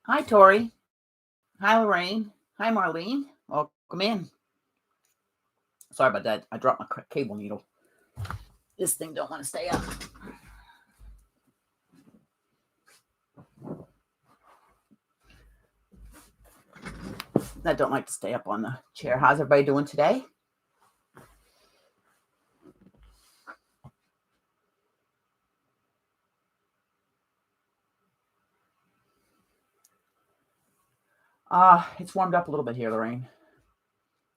Hi, Tori. Hi, Lorraine. Hi, Marlene. Welcome in. Sorry about that. I dropped my cable needle. This thing don't want to stay up. I don't like to stay up on the chair. How's everybody doing today? It's warmed up a little bit here, Lorraine.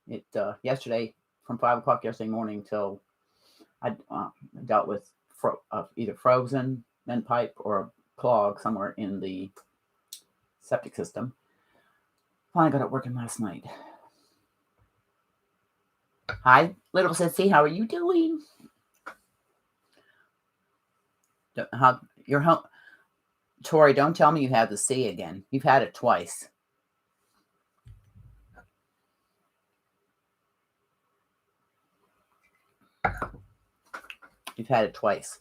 It yesterday from 5 o'clock yesterday morning till I dealt with either frozen vent pipe or a clog somewhere in the septic system. Finally got it working last night. Hi, little sissy. How are you doing? How you're home? Tori, don't tell me you have the C again. You've had it twice. You've had it twice.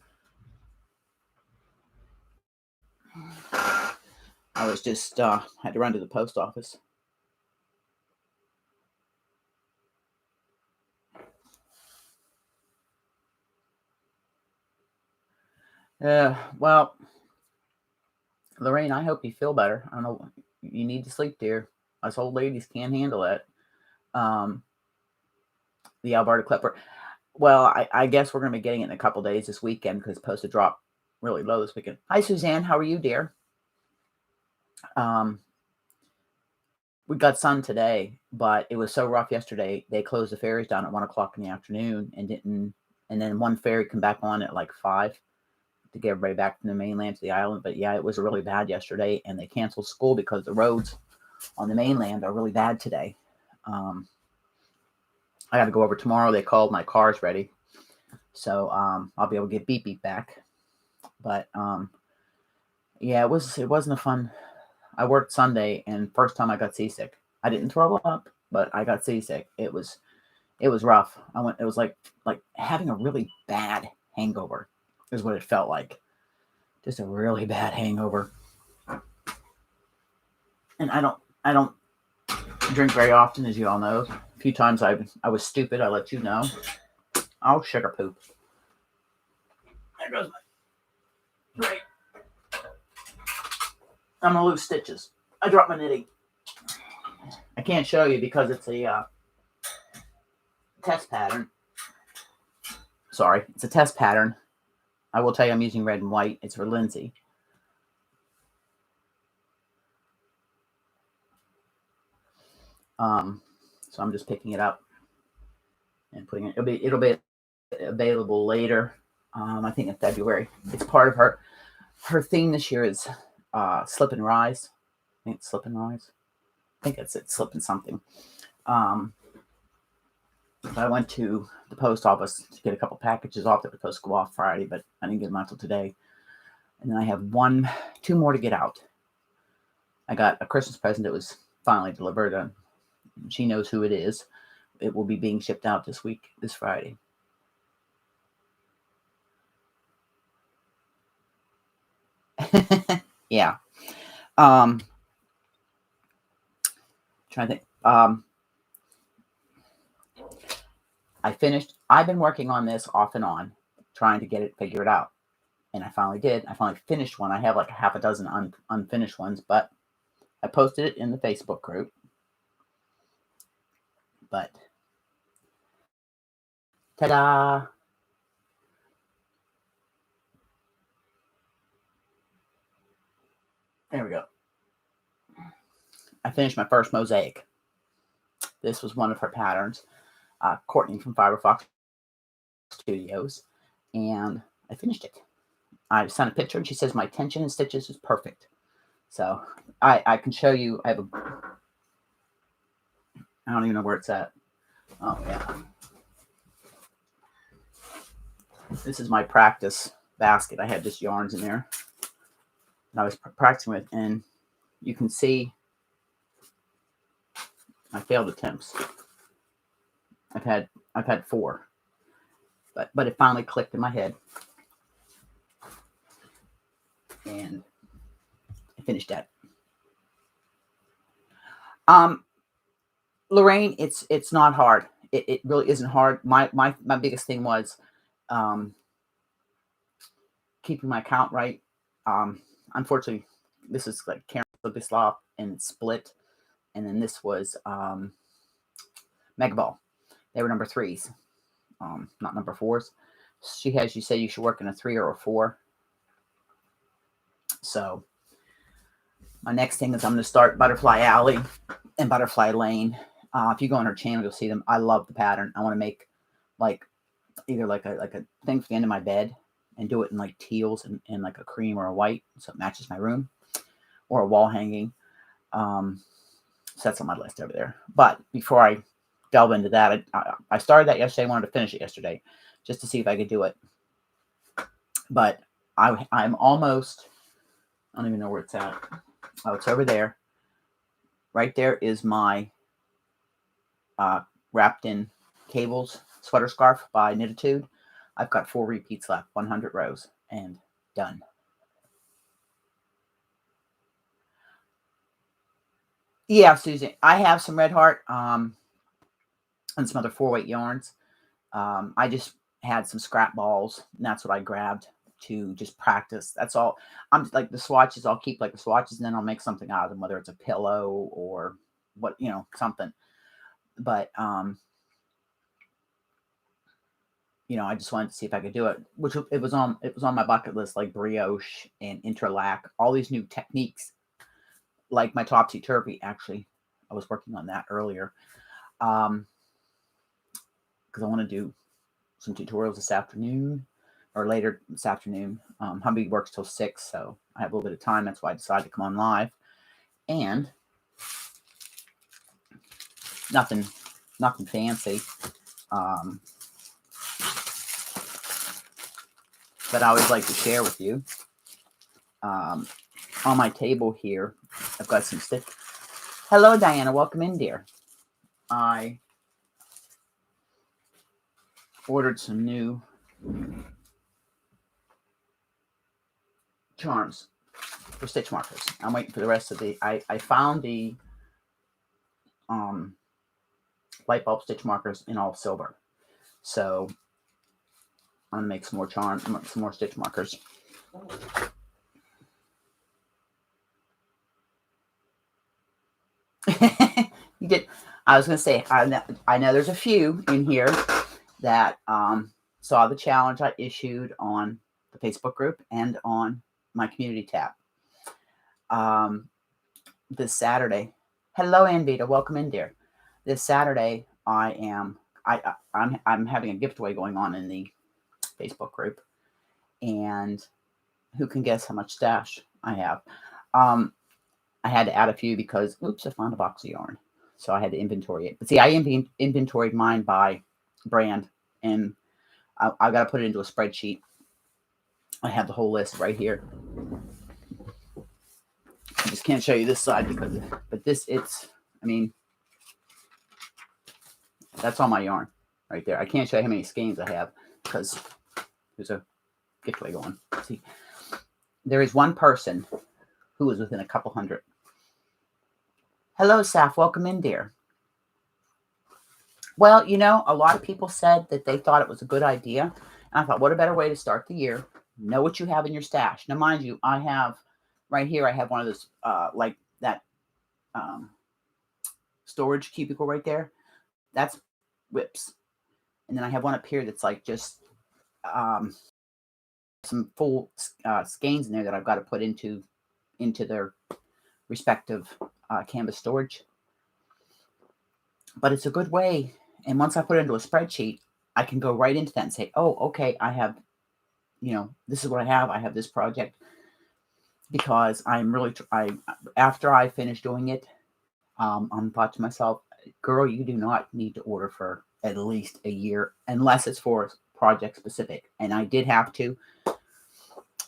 I was just had to run to the post office. Well, Lorraine, I hope you feel better. I don't know. You need to sleep, dear. Us old ladies can't handle it. The Alberta Clipper. Well, I guess we're going to be getting it in a couple days this weekend because it's supposed to drop really low this weekend. Hi, Suzanne. How are you, dear? We got sun today, but it was so rough yesterday. They closed the ferries down at 1 o'clock in the afternoon and didn't. And then one ferry come back on at like 5 to get everybody back from the mainland to the island. But yeah, it was really bad yesterday, and they canceled school because the roads on the mainland are really bad today. I got to go over tomorrow. They called my car's ready, so I'll be able to get beep beep back. But yeah, it wasn't a fun. I worked Sunday, and first time I got seasick. I didn't throw up, but I got seasick. It was rough. It was like having a really bad hangover is what it felt like. Just a really bad hangover. And I don't drink very often, as you all know. A few times I was stupid. I let you know. Oh, sugar poop. There goes my right. I'm gonna lose stitches. I dropped my knitting. I can't show you because it's a test pattern. Sorry, it's a test pattern. I will tell you I'm using red and white. It's for Lindsay. So I'm just picking it up and putting it. It'll be available later. I think in February. It's part of her theme this year is slip and rise. I think it's slip and rise. I think it's slip and something. I went to the post office to get a couple packages off that were supposed to go off Friday, but I didn't get them out till today. And then I have two more to get out. I got a Christmas present that was finally delivered. She knows who it is. It will be being shipped out this Friday. Yeah. Trying to think. I finished. I've been working on this off and on, trying to get it figured out, and I finally did. I finally finished one. I have like half a dozen unfinished ones, but I posted it in the Facebook group. But ta-da! There we go. I finished my first mosaic. This was one of her patterns. Courtney from Fiberfox Studios, and I finished it. I sent a picture, and she says my tension and stitches is perfect. So I can show you. I don't even know where it's at. Oh yeah. This is my practice basket. I had just yarns in there, and I was practicing with, and you can see my failed attempts. I've had 4, but it finally clicked in my head, and I finished that. Um, Lorraine, it's not hard. It really isn't hard. My biggest thing was um, keeping my count right. Um, Unfortunately, this is like Karen Slav and it's split, and then this was Megaball. They were number threes, not number fours. She has you say you should work in a 3 or a 4. So my next thing is I'm going to start Butterfly Alley and Butterfly Lane. If you go on her channel, you'll see them. I love the pattern. I want to make like either like a thing for the end of my bed and do it in like teals and like a cream or a white, so it matches my room, or a wall hanging. So that's on my list over there. But before I delve into that, I started that yesterday. I wanted to finish it yesterday just to see if I could do it. But I'm almost, I don't even know where it's at. Oh, it's over there. Right there is my wrapped in cables sweater scarf by Knititude. I've got 4 repeats left, 100 rows, and done. Yeah, Susan, I have some Red Heart and some other 4-weight yarns. I just had some scrap balls, and that's what I grabbed to just practice. That's all. I'm like the swatches. I'll keep like the swatches, and then I'll make something out of them, whether it's a pillow or what, something. But I just wanted to see if I could do it, which it was on my bucket list, like brioche and interlac, all these new techniques, like my topsy turvy. Actually, I was working on that earlier, because I want to do some tutorials this afternoon or later this afternoon. Hubby works till 6, so I have a little bit of time. That's why I decided to come on live. And nothing fancy. But I always like to share with you. On my table here, I've got some stitch. Hello, Diana. Welcome in, dear. I ordered some new charms for stitch markers. I'm waiting for the rest of the. I found the light bulb stitch markers in all silver, so I'm gonna make some more some more stitch markers. You did. I was gonna say I know there's a few in here that saw the challenge I issued on the Facebook group and on my community tab. This Saturday. Hello, Anvita. Welcome in, dear. This Saturday, I'm having a giveaway going on in the Facebook group, and who can guess how much stash I have? I had to add a few because, oops, I found a box of yarn, so I had to inventory it. But see, I inventoried mine by brand, and I got to put it into a spreadsheet. I have the whole list right here. I just can't show you this side because, but this, that's all my yarn right there. I can't show you how many skeins I have because there's a giveaway going. See, there is one person who is within a couple hundred. Hello, Saf. Welcome in, dear. Well, a lot of people said that they thought it was a good idea. And I thought, what a better way to start the year. Know what you have in your stash. Now, mind you, I have right here, I have one of those, like that storage cubicle right there. That's whips. And then I have one up here that's like just some full skeins in there that I've got to put into their respective canvas storage. But it's a good way. And once I put it into a spreadsheet, I can go right into that and say, oh, okay, I have, this is what I have. I have this project. Because I'm really, after I finish doing it, I'm thought to myself, girl, you do not need to order for at least a year unless it's for project specific. And I did have to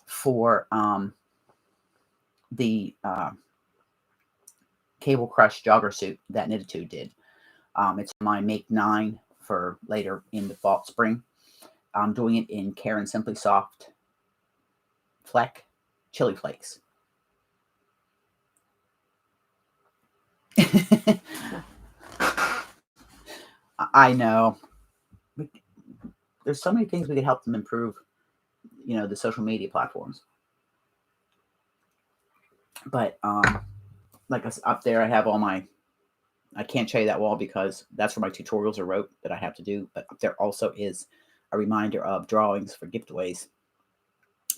for the cable crush jogger suit that Knititude did. It's my Make 9 for later in the fall, spring. I'm doing it in Karen Simply Soft Fleck Chili Flakes. I know. There's so many things we could help them improve, the social media platforms. But like up there, I have all I can't show you that wall because that's where my tutorials are wrote that I have to do. But up there also is a reminder of drawings for giveaways.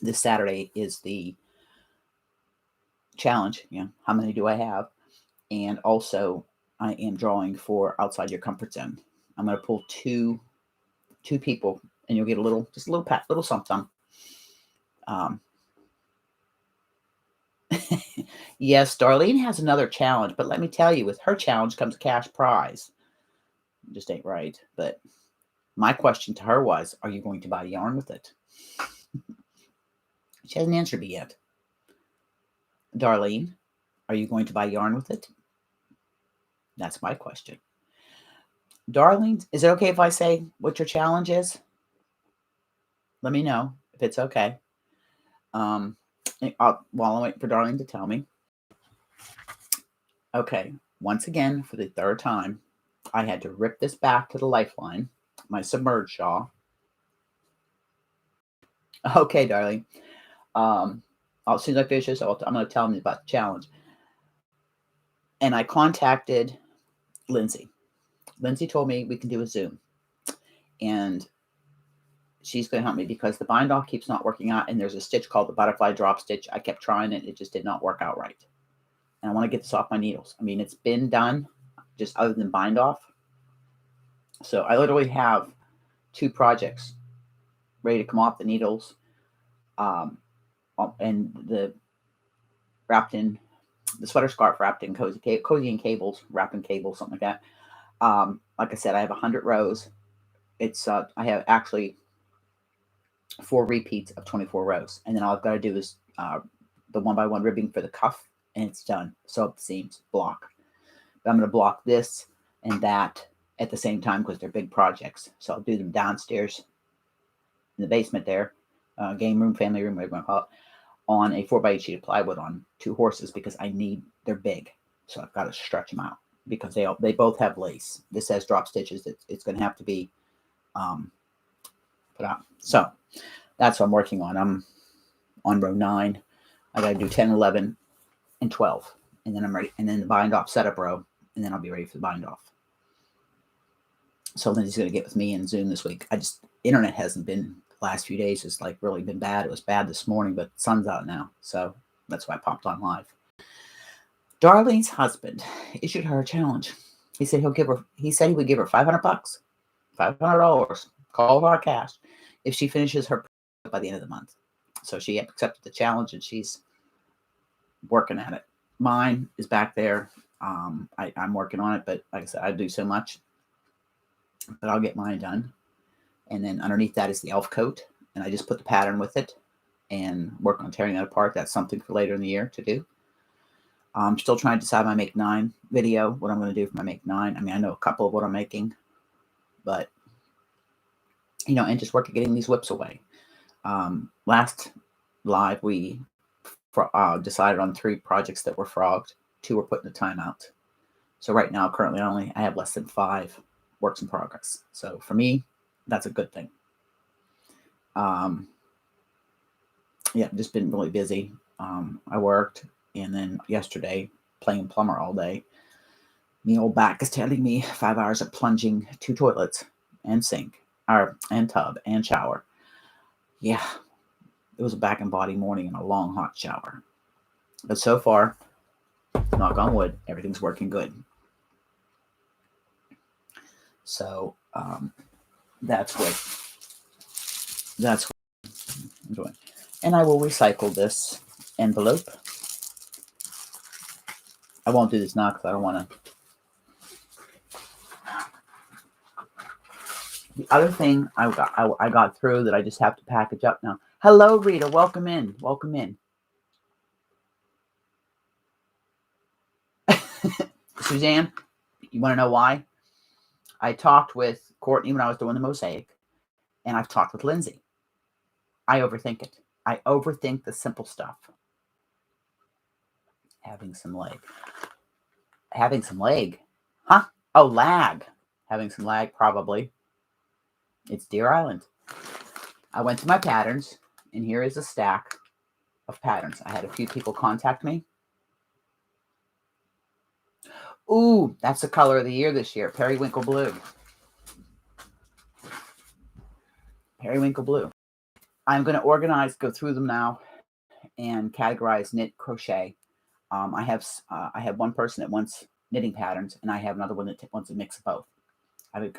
This Saturday is the challenge. How many do I have? And also I am drawing for outside your comfort zone. I'm going to pull two people, and you'll get just a little pat, little something. Yes, Darlene has another challenge, but let me tell you, with her challenge comes a cash prize. It just ain't right. But my question to her was, are you going to buy yarn with it? She hasn't answered me yet. Darlene, are you going to buy yarn with it? That's my question. Darlene, is it okay if I say what your challenge is? Let me know if it's okay. While I'm waiting for Darlene to tell me. Okay, once again, for the third time, I had to rip this back to the lifeline, my submerged shawl. Okay, darling. As soon as I finish this, I'm going to tell them about the challenge. And I contacted Lindsay. Lindsay told me we can do a Zoom. And she's going to help me because the bind off keeps not working out. And there's a stitch called the butterfly drop stitch. I kept trying it. It just did not work out right. And I want to get this off my needles. I mean, it's been done just other than bind off. So I literally have 2 projects ready to come off the needles. And the sweater scarf wrapped in cozy and cables, wrapped in cables, something like that. Like I said, I have 100 rows. I have actually 4 repeats of 24 rows. And then all I've got to do is the 1x1 ribbing for the cuff, and it's done. Sew up the seams, block. But I'm going to block this and that at the same time because they're big projects. So I'll do them downstairs in the basement there, game room, family room, whatever you want to call it, on a 4x8 sheet of plywood on 2 horses because they're big. So I've got to stretch them out because they both have lace. This says drop stitches. It's going to have to be put out. So that's what I'm working on. I'm on row 9. I got to do 10, 11, and 12. And then I'm ready. And then the bind off setup row. And then I'll be ready for the bind off. So Lindsay's going to get with me in Zoom this week. Internet hasn't been, the last few days has like really been bad. It was bad this morning, but the sun's out now. So that's why I popped on live. Darlene's husband issued her a challenge. He said he would give her $500, $500, call our cash, if she finishes her by the end of the month. So she accepted the challenge and she's working at it. Mine is back there. I'm working on it, but like I said, I do so much. But I'll get mine done. And then underneath that is the elf coat. And I just put the pattern with it and work on tearing that apart. That's something for later in the year to do. I'm still trying to decide my Make 9 video, what I'm going to do for my Make 9. I mean, I know a couple of what I'm making. But, and just work at getting these whips away. Last live, we decided on 3 projects that were frogged. 2 were put in a timeout. So right now, currently, I have less than 5 works in progress. So for me, that's a good thing. Yeah, just been really busy. I worked, and then yesterday playing plumber all day. The old back is telling me 5 hours of plunging 2 toilets and sink, and tub and shower. Yeah, it was a back and body morning and a long hot shower. But so far, knock on wood, everything's working good. So that's what I'm doing. And I will recycle this envelope. I won't do this now because I don't want to. The other thing I got through that I just have to package up now. Hello, Rita. Welcome in. Welcome in. Suzanne, you want to know why? I talked with Courtney when I was doing the Mosaic, and I've talked with Lindsay. I overthink it. I overthink the simple stuff. Having some leg. Having some lag. Huh? Oh, lag. Having some lag, probably. It's Deer Island. I went to my patterns, and here is a stack of patterns. I had a few people contact me. Ooh, that's the color of the year this year, periwinkle blue. Periwinkle blue. I'm going to go through them now, and categorize knit, crochet. I have one person that wants knitting patterns, and I have another one that wants a mix of both.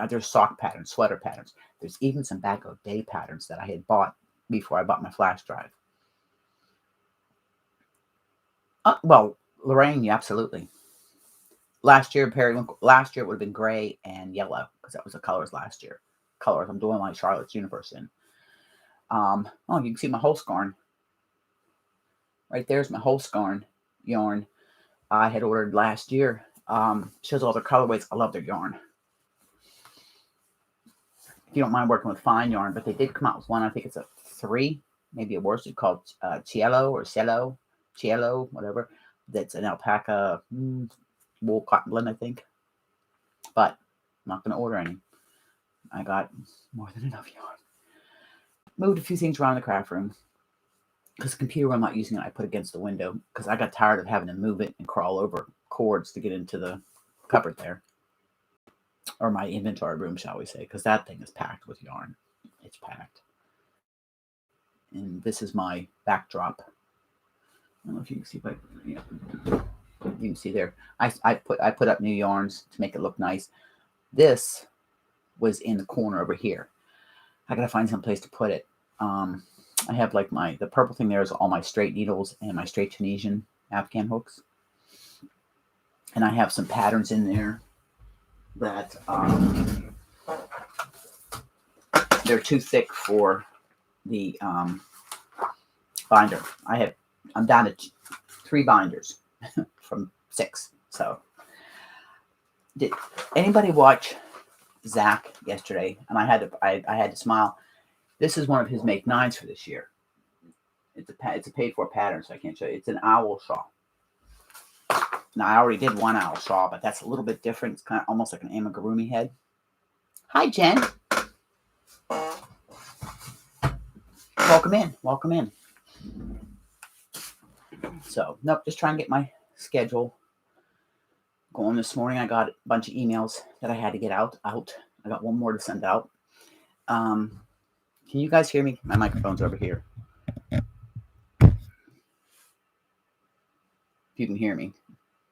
There's sock patterns, sweater patterns. There's even some back of day patterns that I had bought before I bought my flash drive. Well, Lorraine, yeah, absolutely. Last year, last year it would have been gray and yellow because that was the colors last year. Colors I'm doing my Charlotte's Universe in. Oh, you can see my whole scarn. Right there's my whole scarn yarn I had ordered last year. Shows all their colorways. I love their yarn. If you don't mind working with fine yarn, but they did come out with one. I think it's a 3, maybe a worsted called Cielo or Cielo, whatever. That's an alpaca wool cotton blend, I think. But I'm not going to order any. I got more than enough yarn. Moved a few things around the craft room because the computer I'm not using it. I put against the window because I got tired of having to move it and crawl over cords to get into the cupboard there. Or my inventory room, shall we say, because that thing is packed with yarn. It's packed. And this is my backdrop. I don't know if you can see, but yeah, you can see there. I put up new yarns to make it look nice. This was in the corner over here. I gotta find some place to put it. I have like the purple thing there is all my straight needles and my straight Tunisian Afghan hooks, and I have some patterns in there that they're too thick for the binder. I'm down to 3 binders from 6. So, did anybody watch Zach yesterday? And I had to smile. This is one of his make 9s for this year. It's a paid for pattern, so I can't show you. It's an owl shawl. Now I already did one owl shawl, but that's a little bit different. It's kind of almost like an amigurumi head. Hi, Jen. Welcome in. Welcome in. So, nope, just trying to get my schedule going this morning. I got a bunch of emails that I had to get out. I got one more to send out. Can you guys hear me? My microphone's over here. If you can hear me,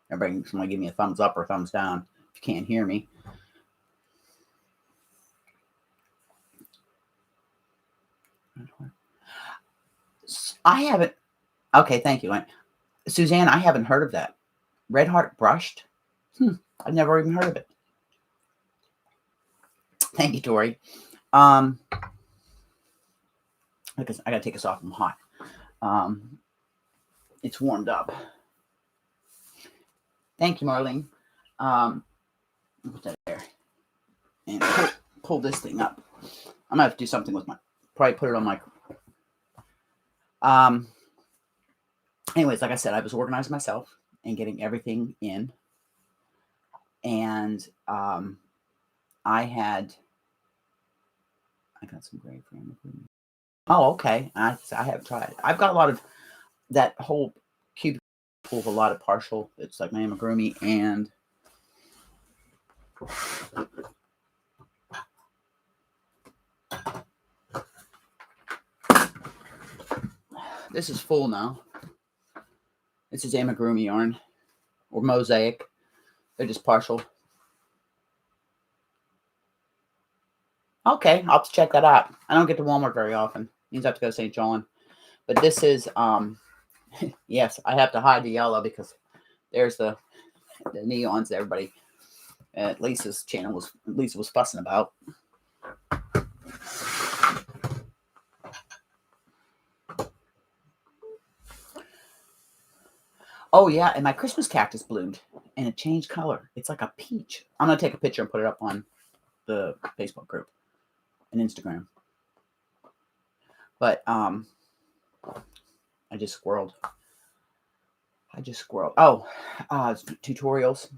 somebody give me a thumbs up or a thumbs down if you can't hear me. I haven't. Okay, thank you, Suzanne. I haven't heard of that. Red Heart Brushed. I've never even heard of it. Thank you, Tori. Because I gotta take this off. I'm hot. It's warmed up. Thank you, Marlene. Put that there and pull this thing up. I'm gonna have to do something with probably put it on my. Anyways, like I said, I was organizing myself and getting everything in, and I got some gray frame. Oh, okay. I have tried. I've got a lot of that whole cube full of a lot of partial. It's like my amigurumi and this is full now. This is amigurumi yarn or Mosaic. They're just partial. Okay, I'll have to check that out. I don't get to Walmart very often. It means I have to go to St. John. But this is yes, I have to hide the yellow because there's the neons that everybody at Lisa's channel Lisa was fussing about. Oh yeah, and my Christmas cactus bloomed and it changed color. It's like a peach. I'm gonna take a picture and put it up on the Facebook group and Instagram. But I just squirreled. Oh, tutorials.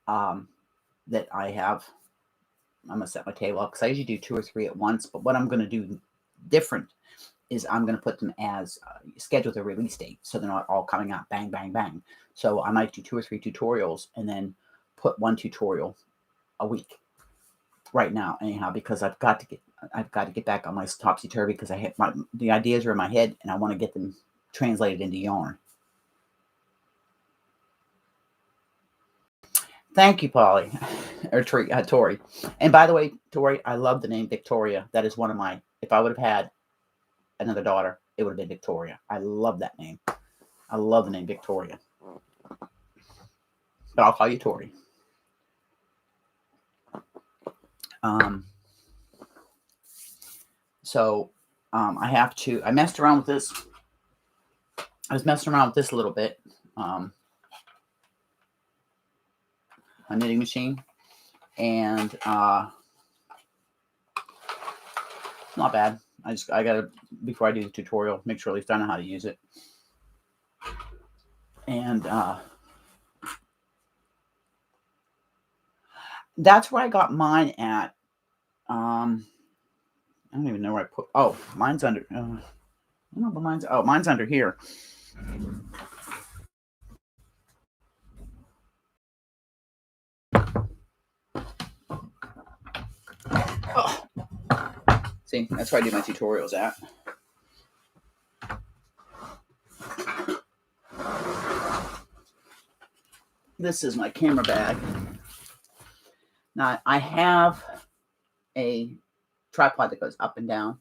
that I have. I'm going to set my table up because I usually do 2 or 3 at once. But what I'm going to do different is I'm going to put them as schedule their release date, so they're not all coming out bang, bang, bang. So I might do 2 or 3 tutorials and then put 1 tutorial a week right now, anyhow, because I've got to get back on my topsy-turvy because the ideas are in my head and I want to get them translated into yarn. Thank you, Polly, or Tori. And by the way, Tori, I love the name Victoria. That is one of my, if I would have had another daughter, it would have been Victoria. I love that name. I love the name Victoria. But I'll call you Tori. I messed around with this. I was messing around with this a little bit. A knitting machine. And not bad. I gotta, before I do the tutorial, make sure at least I know how to use it. And that's where I got mine at. I don't even know where I put. Oh, mine's under. I don't know, but mine's under here. Oh. See, that's where I do my tutorials at. This is my camera bag. Now, I have a tripod that goes up and down.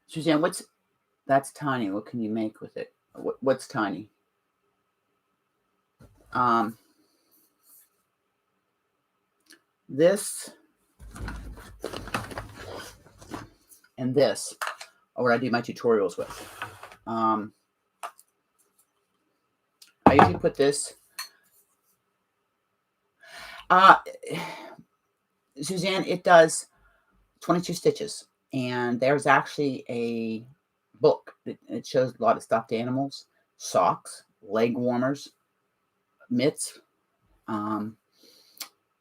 Suzanne, that's tiny. What can you make with it? What's tiny? This and this are what I do my tutorials with. I usually put this. Suzanne, it does 22 stitches. And there's actually a book that shows a lot of stuffed animals, socks, leg warmers, mitts.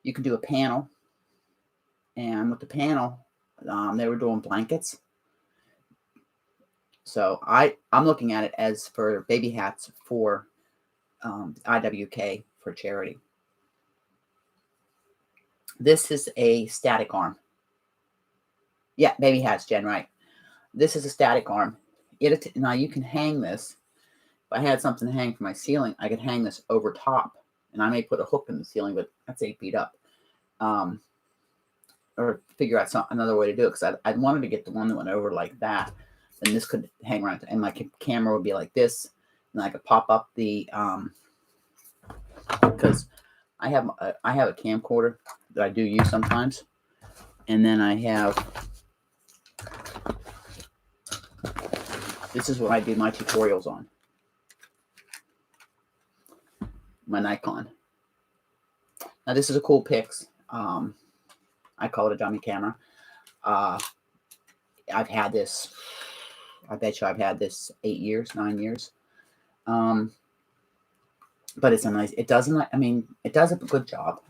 You can do a panel. And with the panel, they were doing blankets. So I'm looking at it as for baby hats for IWK for charity. This is a static arm. Yeah, baby hats, Jen, right. This is a static arm. Now you can hang this. If I had something to hang from my ceiling, I could hang this over top. And I may put a hook in the ceiling, but that's 8 feet up. Or figure out another way to do it, because I wanted to get the one that went over like that. And this could hang around, and my camera would be like this. And I could pop up the, because I have a camcorder that I do use sometimes. And then I have, this is what I do my tutorials on. My Nikon. Now this is a cool Pix. I call it a dummy camera. I've had this, I bet you I've had this 8 years, 9 years. But it's a nice, it does a good job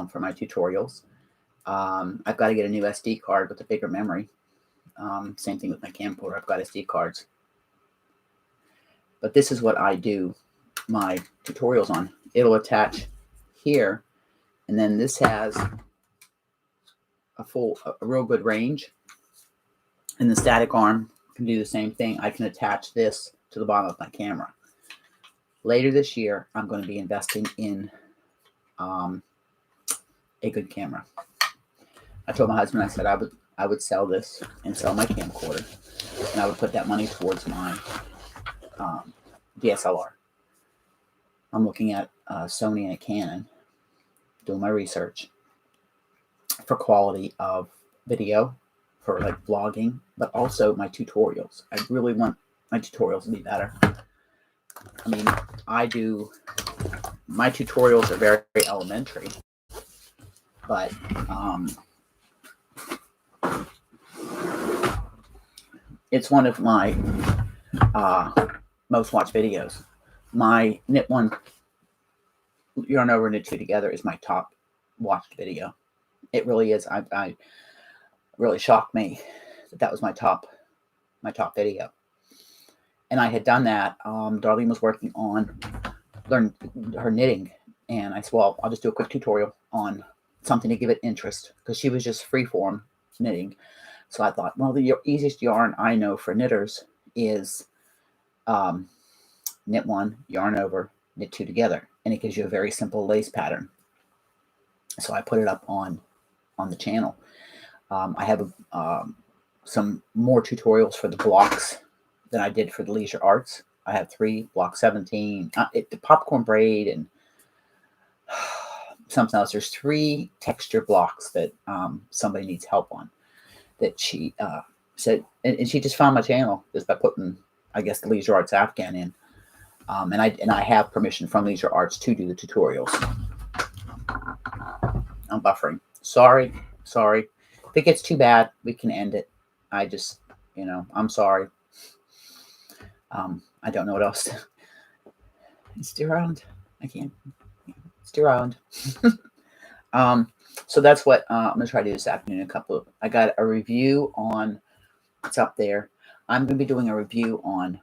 for my tutorials. I've got to get a new SD card with a bigger memory. Same thing with my camcorder. I've got SD cards. But this is what I do my tutorials on. It'll attach here, and then this has a real good range. And the static arm can do the same thing. I can attach this to the bottom of my camera. Later this year, I'm going to be investing in a good camera. I told my husband, I said I would sell this and sell my camcorder, and I would put that money towards my DSLR. I'm looking at Sony and a Canon, doing my research for quality of video, for like vlogging, but also my tutorials. I really want my tutorials to be better. I mean, my tutorials are very, very elementary, but it's one of my most watched videos. My knit one, yarn over, knit two together is my top watched video. It really is. I really shocked me that was my top video. And I had done that. Darlene was working on learn her knitting, and I said, well, I'll just do a quick tutorial on something to give it interest, because she was just freeform knitting. So I thought, well, the easiest yarn I know for knitters is knit one, yarn over, knit two together, and it gives you a very simple lace pattern. So I put it up on the channel. I have some more tutorials for the blocks than I did for the leisure arts. I have 3, block 17, the popcorn braid, and something else. There's 3 texture blocks that somebody needs help on, that she said, and she just found my channel just by putting, I guess, the leisure arts Afghan in. And I have permission from leisure arts to do the tutorials. I'm buffering. Sorry. If it gets too bad, we can end it. I just, I'm sorry. I don't know what else. Steer around. I can't. Steer around. So that's what I'm going to try to do this afternoon. I got a review on what's up there. I'm going to be doing a review on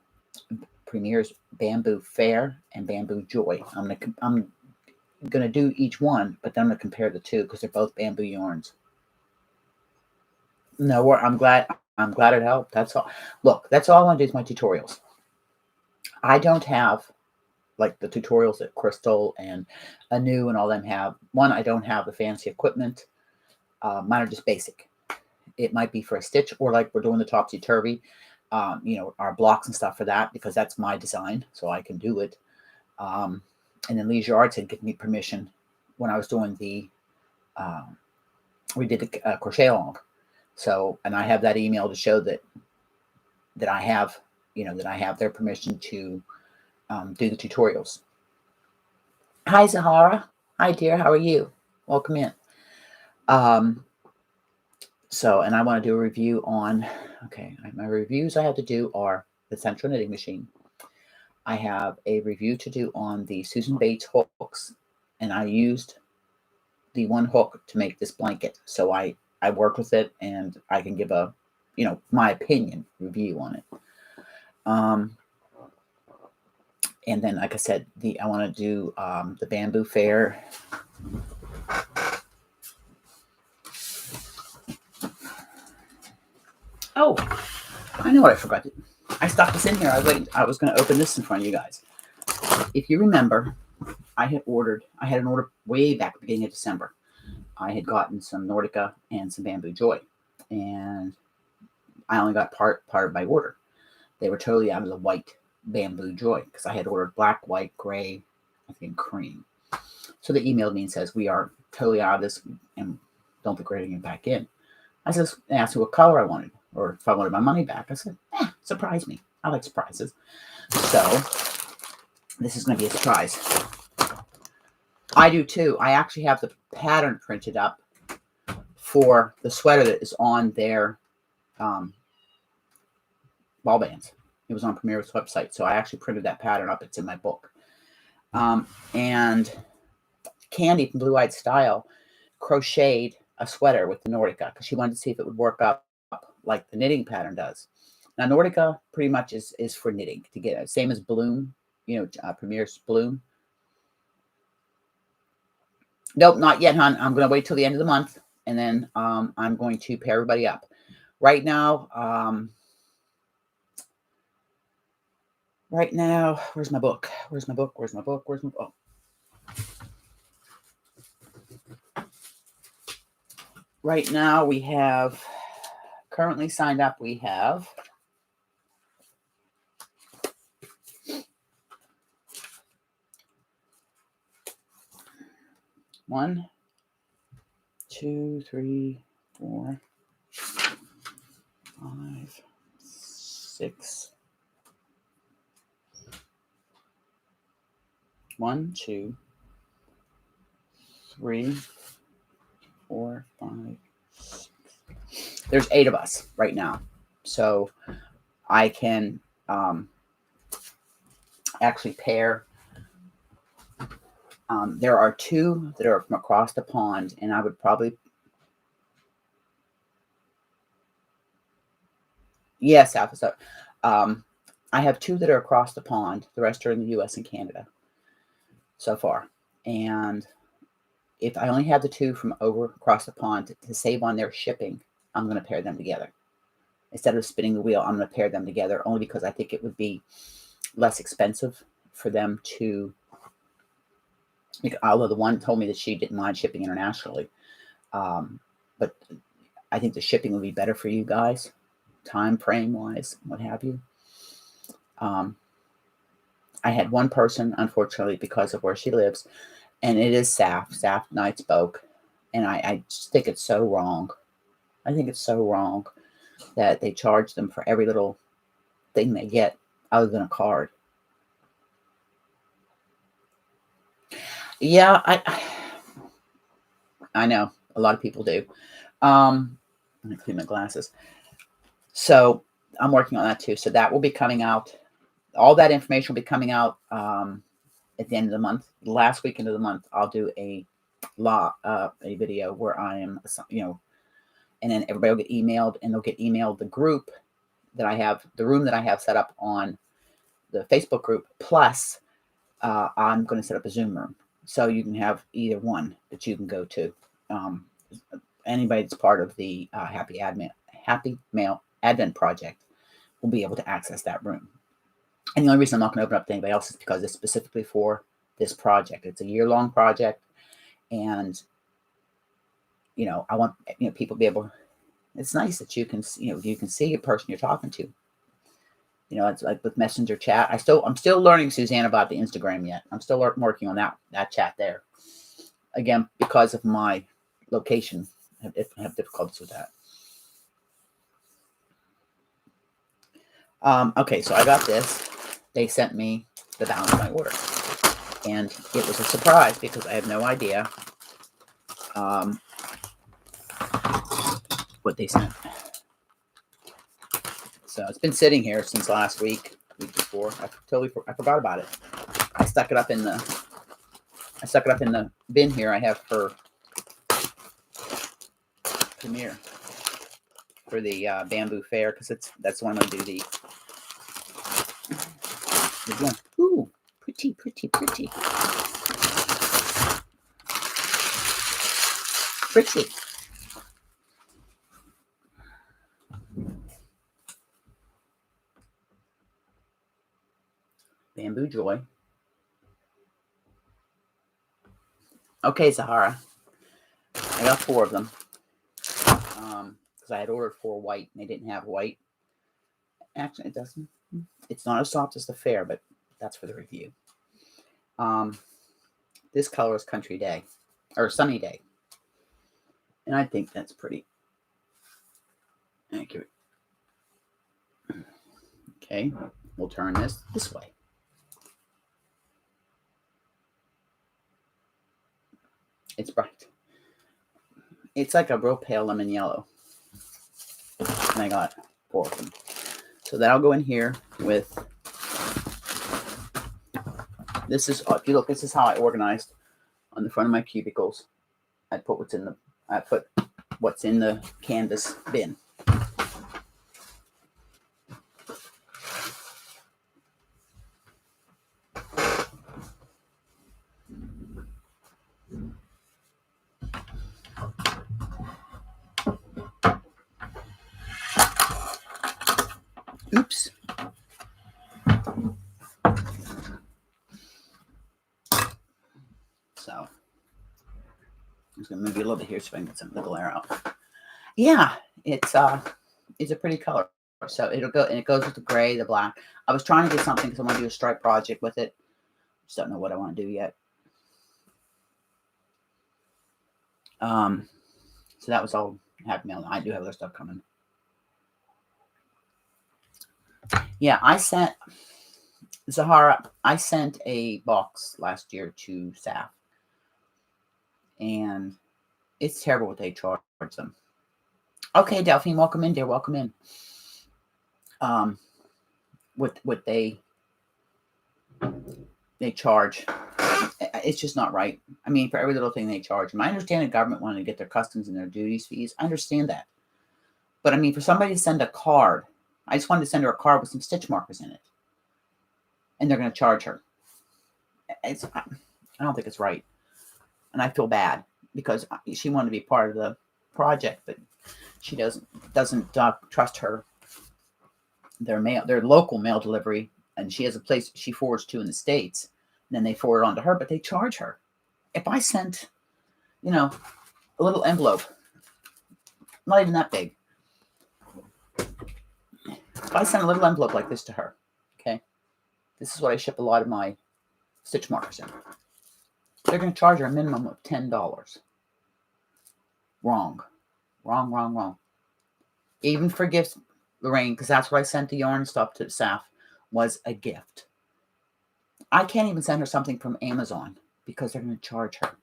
Premier's Bamboo Fair and Bamboo Joy. I'm going to do each one, but then I'm going to compare the two because they're both bamboo yarns. No, I'm glad it helped. That's all. Look, that's all I want to do is my tutorials. I don't have like the tutorials that Crystal and Anu and all them have. One, I don't have the fancy equipment. Mine are just basic. It might be for a stitch, or like we're doing the topsy-turvy, our blocks and stuff for that, because that's my design, so I can do it. And then Leisure Arts had given me permission when I was doing the, we did the crochet along. So, and I have that email to show that I have, that I have their permission to do the tutorials. Hi, Zahara. Hi, dear. How are you? Welcome in. So, and I want to do a review on, my reviews I have to do are the Central Knitting Machine. I have a review to do on the Susan Bates hooks, and I used the one hook to make this blanket. So I worked with it, and I can give a, my opinion review on it. And then, like I said, I want to do the Bamboo Fair. Oh, I know what I forgot. I stuck this in here. I was going to open this in front of you guys. If you remember, I had an order way back at the beginning of December. I had gotten some Nordica and some Bamboo Joy, and I only got part of my order. They were totally out of the white Bamboo Joy because I had ordered black, white, gray, I think cream. So they emailed me and says, we are totally out of this and don't be bringing it back in. They asked me what color I wanted, or if I wanted my money back. I said, surprise me. I like surprises. So this is going to be a surprise. I do too. I actually have the pattern printed up for the sweater that is on their ball bands. It was on Premier's website, so I actually printed that pattern up. It's in my book. And Candy from Blue Eyed Style crocheted a sweater with the Nordica because she wanted to see if it would work up like the knitting pattern does. Now, Nordica pretty much is for knitting to get it. Same as Bloom, Premier's Bloom. Nope, not yet, hon. I'm going to wait till the end of the month, and then I'm going to pair everybody up. Right now, where's my book? Oh. Right now, we have, currently signed up, we have one, two, three, 4, 5, 6. 1, 2, 3, 4, 5, 6. There's 8 of us right now. So I can actually pair. There are two that are from across the pond, and I would probably, yes, South of South. I have two that are across the pond. The rest are in the U.S. and Canada so far. And if I only have the two from over across the pond to save on their shipping, I'm going to pair them together. Instead of spinning the wheel, I'm going to pair them together only because I think it would be less expensive for them to, although the one told me that she didn't mind shipping internationally. But I think the shipping would be better for you guys, time frame wise, what have you. I had one person, unfortunately, because of where she lives, and it is Saf. Saf Knights Boke. And I just think it's so wrong. I think it's so wrong that they charge them for every little thing they get other than a card. Yeah, I know. A lot of people do. I'm going to clean my glasses. So I'm working on that too. So that will be coming out. All that information will be coming out at the end of the month. The last weekend of the month, I'll do a video where I am, and then everybody will get emailed, and they'll get emailed the group that I have, the room that I have set up on the Facebook group. Plus, I'm going to set up a Zoom room. So you can have either one that you can go to. Anybody that's part of the Happy Mail Advent Project will be able to access that room. And the only reason I'm not going to open up to anybody else is because it's specifically for this project. It's a year-long project, and I want people to be able. It's nice that you can see a person you're talking to. It's like with Messenger chat. I'm still learning, Suzanne, about the Instagram yet. I'm still working on that chat there. Again, because of my location, I have difficulties with that. Okay, so I got this. They sent me the balance of my order, and it was a surprise because I have no idea what they sent. So it's been sitting here since last week before. I forgot about it. I stuck it up in the bin here I have for premiere for the bamboo fair, because that's the one I'm going to do the one. Ooh, pretty. Pretty. Bamboo Joy. Okay, Zahara. I got 4 of them. Because I had ordered 4 white and they didn't have white. Actually, it doesn't. It's not as soft as the fair, but that's for the review. This color is Country Day, or Sunny Day. And I think that's pretty accurate. Okay, we'll turn this way. It's bright. It's like a real pale lemon yellow. And I got 4 of them. So that'll go in here with, this is, if you look, this is how I organized on the front of my cubicles. I put what's in the canvas bin. Oops. So I'm just gonna move you a little bit here so I can get some of the glare out. Yeah, it's a pretty color. So it goes with the gray, the black. I was trying to get something because I want to do a stripe project with it. Just don't know what I want to do yet. So that was all Happy Mail. I do have other stuff coming. Yeah, I sent Zahara. I sent a box last year to Saf, and it's terrible what they charge them. Okay, Delphine, welcome in, dear. Welcome in. what they charge. It's just not right. I mean, for every little thing they charge. And I understand the government wanting to get their customs and their duties fees. I understand that. But I mean, for somebody to send a card, I just wanted to send her a card with some stitch markers in it. And they're going to charge her. I don't think it's right. And I feel bad because she wanted to be part of the project, but she doesn't trust their local mail delivery, and she has a place she forwards to in the States. And then they forward it on to her, but they charge her. If I sent, a little envelope, not even that big. If I sent a little envelope like this to her, okay, this is what I ship a lot of my stitch markers in. They're going to charge her a minimum of $10. Wrong. Even for gifts, Lorraine, because that's what I sent the yarn stuff to Saf, was a gift. I can't even send her something from Amazon because they're going to charge her.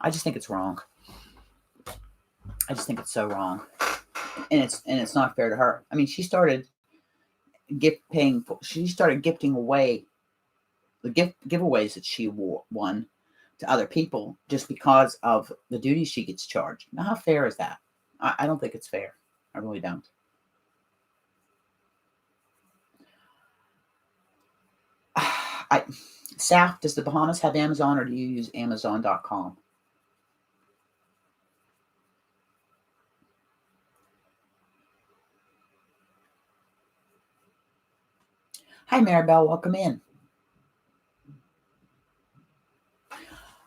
I just think it's wrong. I just think it's so wrong. And it's not fair to her. I mean, she started gifting away the giveaways that she won to other people just because of the duties she gets charged. Now, how fair is that? I don't think it's fair. I really don't. Saf, does the Bahamas have Amazon, or do you use Amazon.com? Hi, Maribel. Welcome in.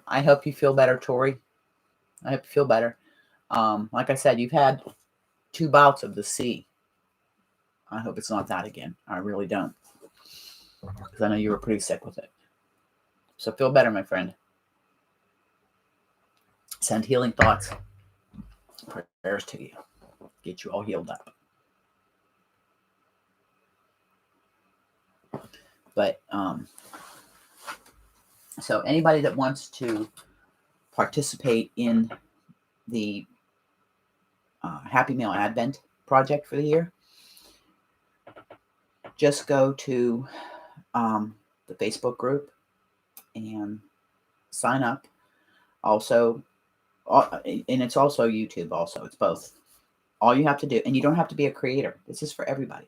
I hope you feel better, Tori. I hope you feel better. Like I said, you've had 2 bouts of the sea. I hope it's not that again. I really don't. Because I know you were pretty sick with it. So feel better, my friend. Send healing thoughts, prayers to you. Get you all healed up. But, so anybody that wants to participate in the Happy Mail Advent project for the year, just go to the Facebook group and sign up. Also, and it's also YouTube also. It's both. All you have to do, and you don't have to be a creator. This is for everybody.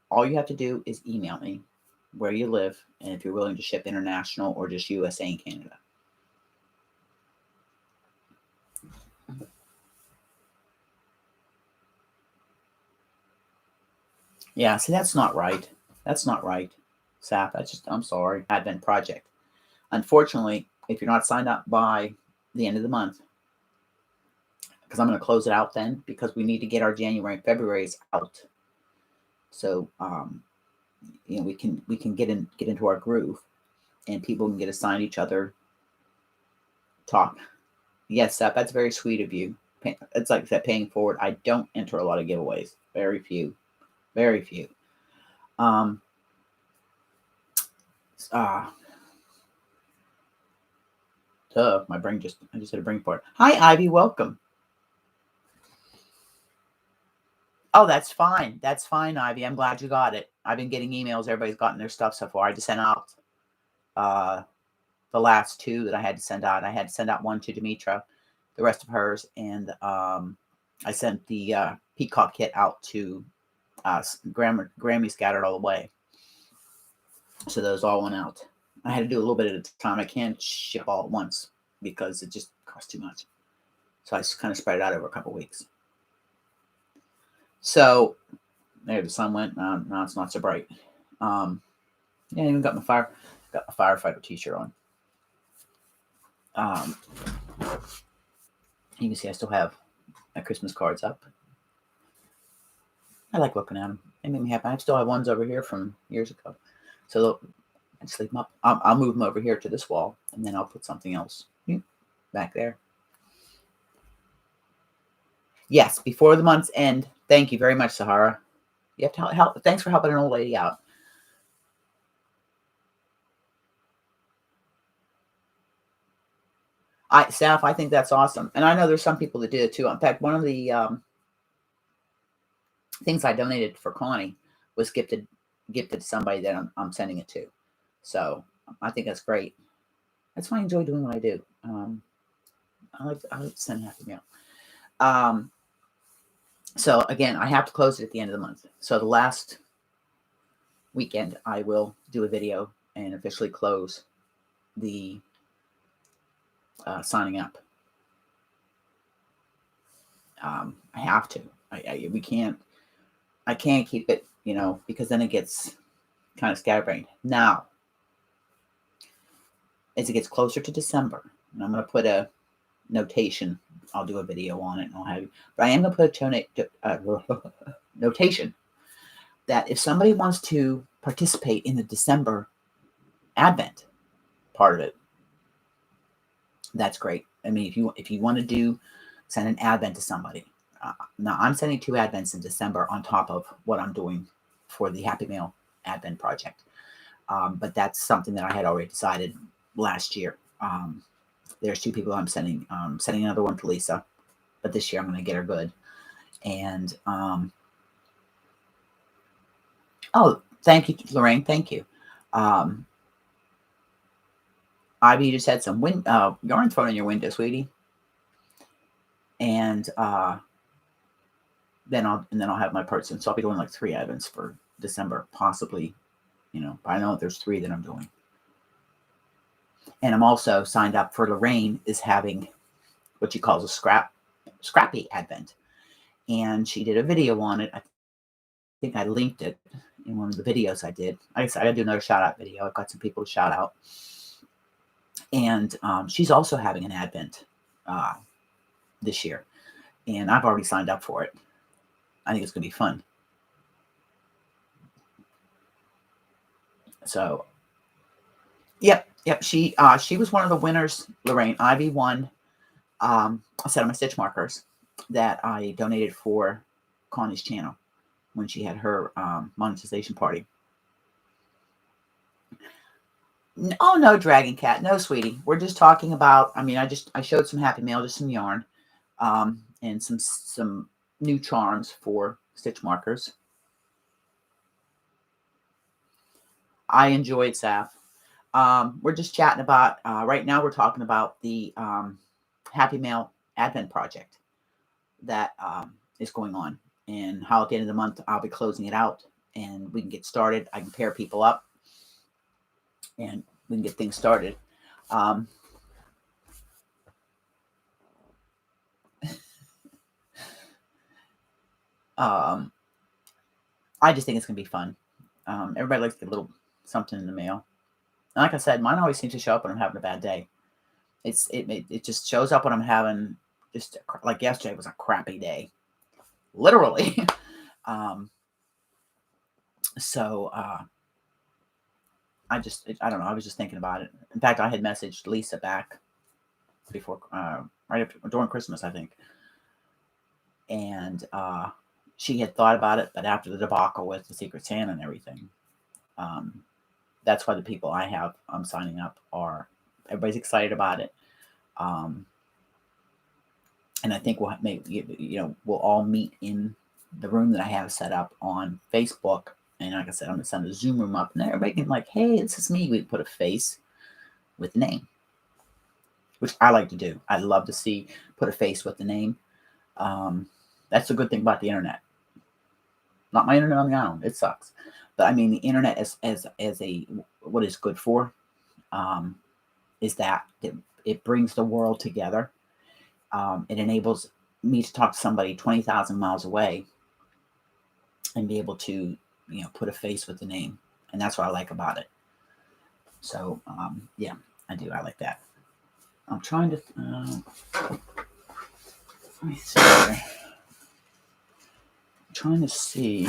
All you have to do is email me where you live and if you're willing to ship international or just USA and Canada. Yeah, see, that's not right. That's not right, Saf. I'm sorry. Advent project. Unfortunately, if you're not signed up by the end of the month, because I'm going to close it out then, because we need to get our January and February's out. So, we can get into our groove, and people can get assigned each other. Talk. Yes, Seth, that's very sweet of you. It's like that paying forward. I don't enter a lot of giveaways. Very few. Very few. My brain I just had a brain fart. Hi, Ivy. Welcome. Oh, that's fine. That's fine, Ivy. I'm glad you got it. I've been getting emails. Everybody's gotten their stuff so far. I just sent out the last 2 that I had to send out. I had to send out 1 to Demetra, the rest of hers, and I sent the Peacock kit out to Grammy Scattered All the Way. So those all went out. I had to do a little bit at a time. I can't ship all at once because it just costs too much. So I just kind of spread it out over a couple weeks. So there, the sun went. Now it's not so bright. I even got my firefighter t-shirt on. You can see I still have my Christmas cards up. I like looking at them. They make me happy. I still have ones over here from years ago. So I just leave them up. I'll move them over here to this wall, and then I'll put something else back there. Yes, before the month's end. Thank you very much, Sahara. You have to help. Thanks for helping an old lady out. Saf, I think that's awesome. And I know there's some people that did it too. In fact, one of the things I donated for Connie was gifted gift it to somebody that I'm sending it to. So I think that's great. That's why I enjoy doing what I do. I like to send happy mail. So again, I have to close it at the end of the month. So the last weekend, I will do a video and officially close the signing up. I have to. I can't keep it, because then it gets kind of scatterbrained. Now, as it gets closer to December, and I'm going to put a notation. I'll do a video on it and I'll have you. But I am going to put a notation that if somebody wants to participate in the December Advent part of it, that's great. I mean, if you want to send an Advent to somebody. Now, I'm sending 2 Advents in December on top of what I'm doing for the Happy Mail Advent project. But that's something that I had already decided last year. There's 2 people I'm sending. Sending another one to Lisa, but this year I'm going to get her good. And oh, thank you, Lorraine. Thank you. Ivy just had some yarn thrown in your window, sweetie. And then I'll have my person. So I'll be doing like 3 Advents for December, possibly. But I know there's 3 that I'm doing. And I'm also signed up for Lorraine is having what she calls a scrappy Advent. And she did a video on it. I think I linked it in one of the videos I did. Like I said, I got to do another shout out video. I've got some people to shout out. And she's also having an Advent this year. And I've already signed up for it. I think it's going to be fun. So, yep. She was one of the winners. Lorraine Ivy won a set of my stitch markers that I donated for Connie's channel when she had her monetization party. Oh no, Dragon Cat, no, sweetie. We're just talking about. I mean, I showed some happy mail, just some yarn, and some new charms for stitch markers. I enjoyed Saf. We're just chatting about, right now we're talking about the Happy Mail Advent project that is going on, and how at the end of the month I'll be closing it out and we can get started. I can pair people up and we can get things started. I just think it's going to be fun. Everybody likes to get a little something in the mail. And like I said, mine always seems to show up when I'm having a bad day. It just shows up when I'm having like yesterday was a crappy day, literally. So I don't know. I was just thinking about it. In fact, I had messaged Lisa back before, right after, during Christmas, I think, and she had thought about it, but after the debacle with the Secret Santa and everything, that's why the people I'm signing up everybody's excited about it. And I think we'll all meet in the room that I have set up on Facebook. And like I said, I'm going to send a Zoom room up and everybody can like, hey, this is me. We put a face with the name, which I like to do. I love to put a face with the name. That's the good thing about the internet. Not my internet on the island. It sucks. But I mean, the internet as what is good for, is that it brings the world together. It enables me to talk to somebody 20,000 miles away and be able to, put a face with the name. And that's what I like about it. So, yeah, I do. I like that. I'm trying to, let me see here. I'm trying to see.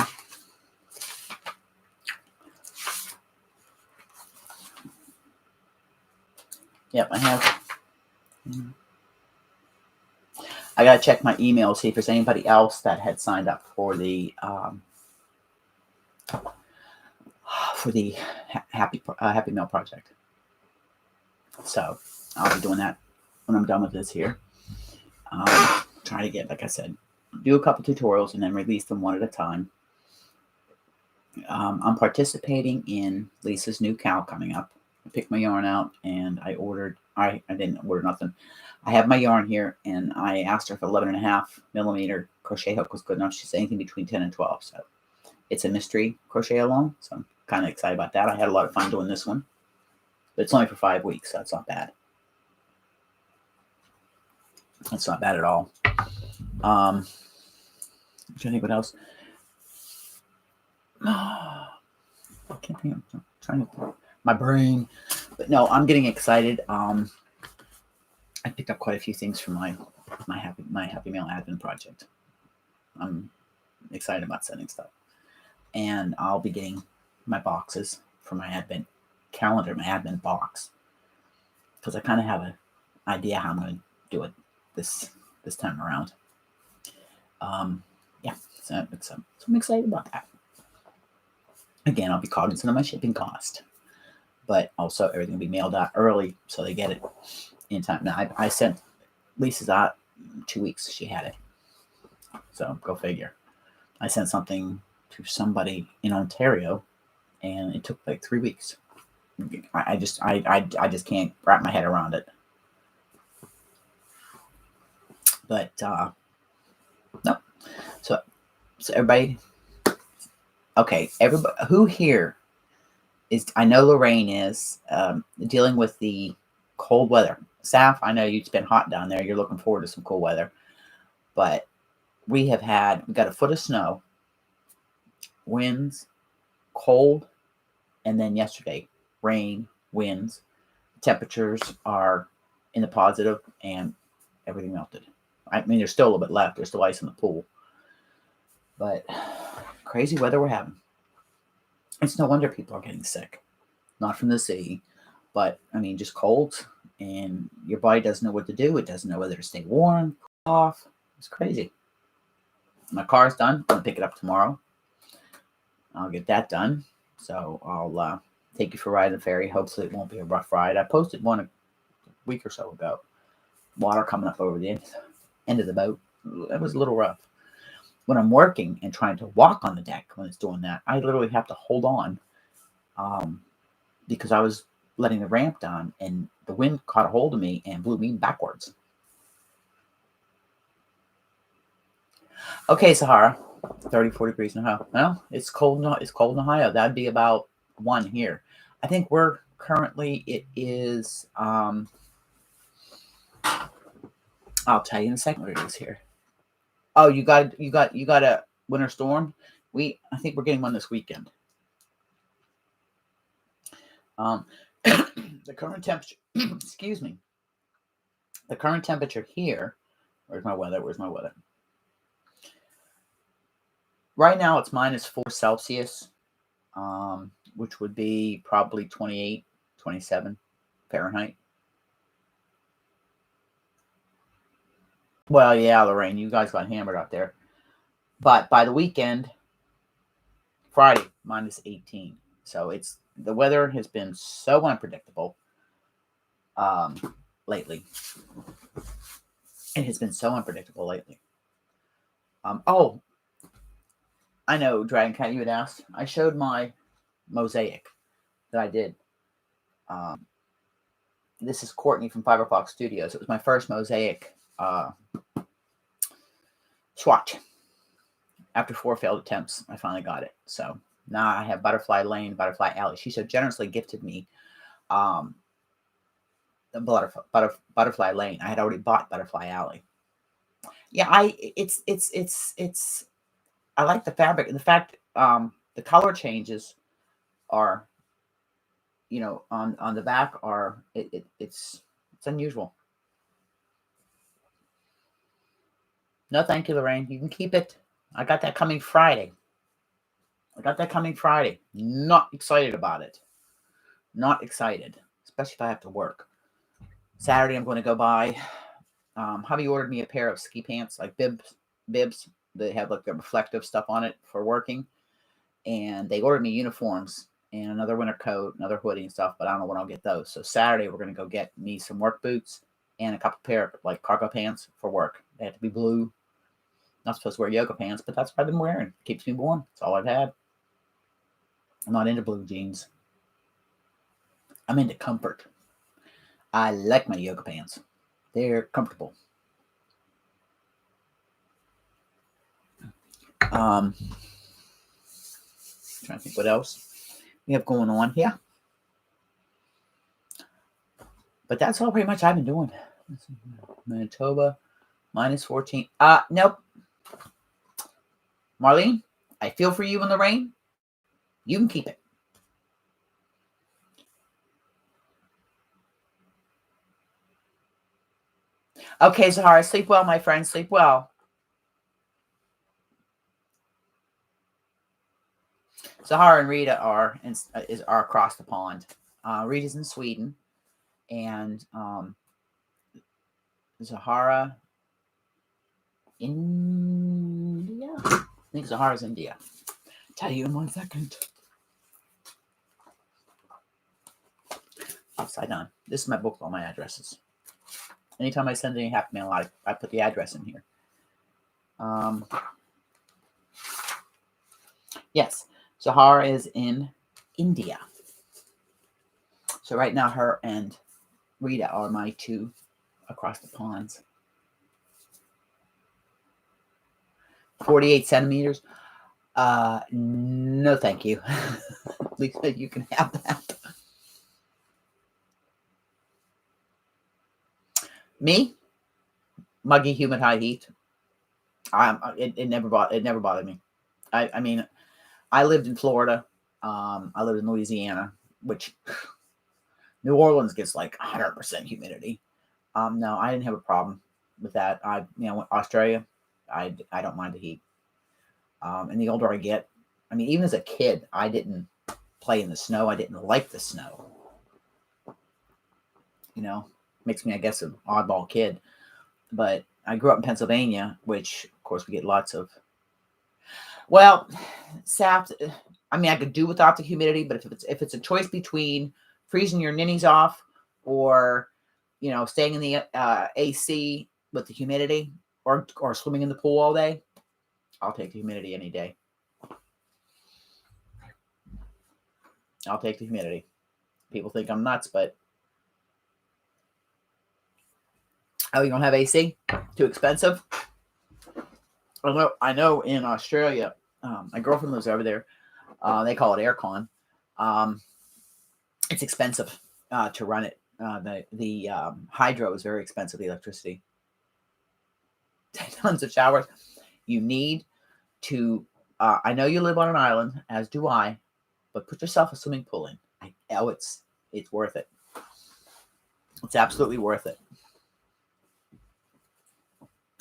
Yep, I have. I gotta check my email, see if there's anybody else that had signed up for the Happy Mail project. So I'll be doing that when I'm done with this here. Trying to get, like I said, do a couple tutorials and then release them one at a time. I'm participating in Lisa's new cow coming up. I picked my yarn out and I didn't order nothing. I have my yarn here and I asked her if 11.5 millimeter crochet hook was good enough. She said anything between 10 and 12. So it's a mystery crochet along. So I'm kind of excited about that. I had a lot of fun doing this one, but it's only for 5 weeks. So that's not bad. That's not bad at all. I'm trying to think what else. I can't think. I'm trying to my brain, but no, I'm getting excited. I picked up quite a few things for my happy mail admin project. I'm excited about sending stuff, and I'll be getting my boxes for my admin calendar, my admin box, because I kind of have an idea how I'm going to do it this time around. Yeah, so I'm excited about that. Again, I'll be cognizant of my shipping cost, but also everything will be mailed out early so they get it in time. Now, I sent Lisa's out 2 weeks. She had it, so go figure. I sent something to somebody in Ontario, and it took like 3 weeks. I just can't wrap my head around it. But no, so everybody. Okay, everybody who here is, I know Lorraine is dealing with the cold weather. Saf, I know it's been hot down there. You're looking forward to some cool weather. But we got a foot of snow, winds, cold, and then yesterday, rain, winds. Temperatures are in the positive, and everything melted. I mean, there's still a little bit left. There's still ice in the pool. But crazy weather we're having. It's no wonder people are getting sick. Not from the sea, but I mean, just colds, and your body doesn't know what to do. It doesn't know whether to stay warm, cool off. It's crazy. My car's done. I'm going to pick it up tomorrow. I'll get that done. So I'll take you for a ride in the ferry. Hopefully it won't be a rough ride. I posted one a week or so ago. Water coming up over the end of the boat. It was a little rough. When I'm working and trying to walk on the deck when it's doing that, I literally have to hold on because I was letting the ramp down and the wind caught a hold of me and blew me backwards. Okay, Sahara, 34 degrees in Ohio. Well, it's cold in Ohio. That'd be about 1 here. I think we're currently, it is, I'll tell you in a second what it is here. Oh, you got a winter storm? I think we're getting one this weekend. The current temperature, excuse me. The current temperature here, where's my weather? Right now it's -4 Celsius, which would be probably 28, 27 Fahrenheit. Well, yeah, Lorraine, you guys got hammered out there. But by the weekend, Friday, -18. So the weather has been so unpredictable lately. It has been so unpredictable lately. Oh, I know, Dragon Cat, you had asked. I showed my Mosaic that I did. This is Courtney from 5 O'Clock Studios. It was my first Mosaic swatch. After 4 failed attempts, I finally got it. So now I have Butterfly Lane, Butterfly Alley. She so generously gifted me the Butterfly Lane. I had already bought Butterfly Alley. Yeah, I like the fabric. And the fact the color changes are, on the back are, it's unusual. No, thank you, Lorraine. You can keep it. I got that coming Friday. Not excited about it. Not excited, especially if I have to work. Saturday, I'm going to go buy. Hubby ordered me a pair of ski pants, like bibs. They have like the reflective stuff on it for working. And they ordered me uniforms and another winter coat, another hoodie and stuff, but I don't know when I'll get those. So Saturday, we're going to go get me some work boots and a couple pair of like cargo pants for work. They have to be blue. Not supposed to wear yoga pants, but that's what I've been wearing. Keeps me warm. That's all I've had. I'm not into blue jeans. I'm into comfort. I like my yoga pants. They're comfortable. Trying to think what else we have going on here. But that's all pretty much I've been doing. Manitoba, minus 14. Nope. Marlene, I feel for you in the rain. You can keep it. Okay, Zahara, sleep well, my friend. Sleep well. Zahara and Rita are across the pond. Rita's in Sweden, and Zahara, India. I think Zahara's India. I'll tell you in 1 second. Upside down. This is my book with all my addresses. Anytime I send any half mail, I put the address in here. Yes, Zahara is in India. So right now, her and Rita are my two across the ponds. 48 centimeters. No, thank you. Lisa, you can have that. Me, muggy, humid, high heat. It never bothered me. I mean, I lived in Florida. I lived in Louisiana, which New Orleans gets like 100% humidity. No, I didn't have a problem with that. Australia, I don't mind the heat. And the older I get, I mean, even as a kid, I didn't play in the snow. I didn't like the snow. Makes me, I guess, an oddball kid. But I grew up in Pennsylvania, which, of course, we get lots of. Well, saps. I mean, I could do without the humidity, but if it's a choice between freezing your ninnies off or, staying in the AC with the humidity or swimming in the pool all day, I'll take the humidity any day. I'll take the humidity. People think I'm nuts, but you don't have AC? Too expensive? I know in Australia, my girlfriend lives over there. They call it aircon. It's expensive to run it. The hydro is very expensive, the electricity. Tons of showers. You need to, I know you live on an island, as do I, but put yourself a swimming pool in. It's worth it. It's absolutely worth it.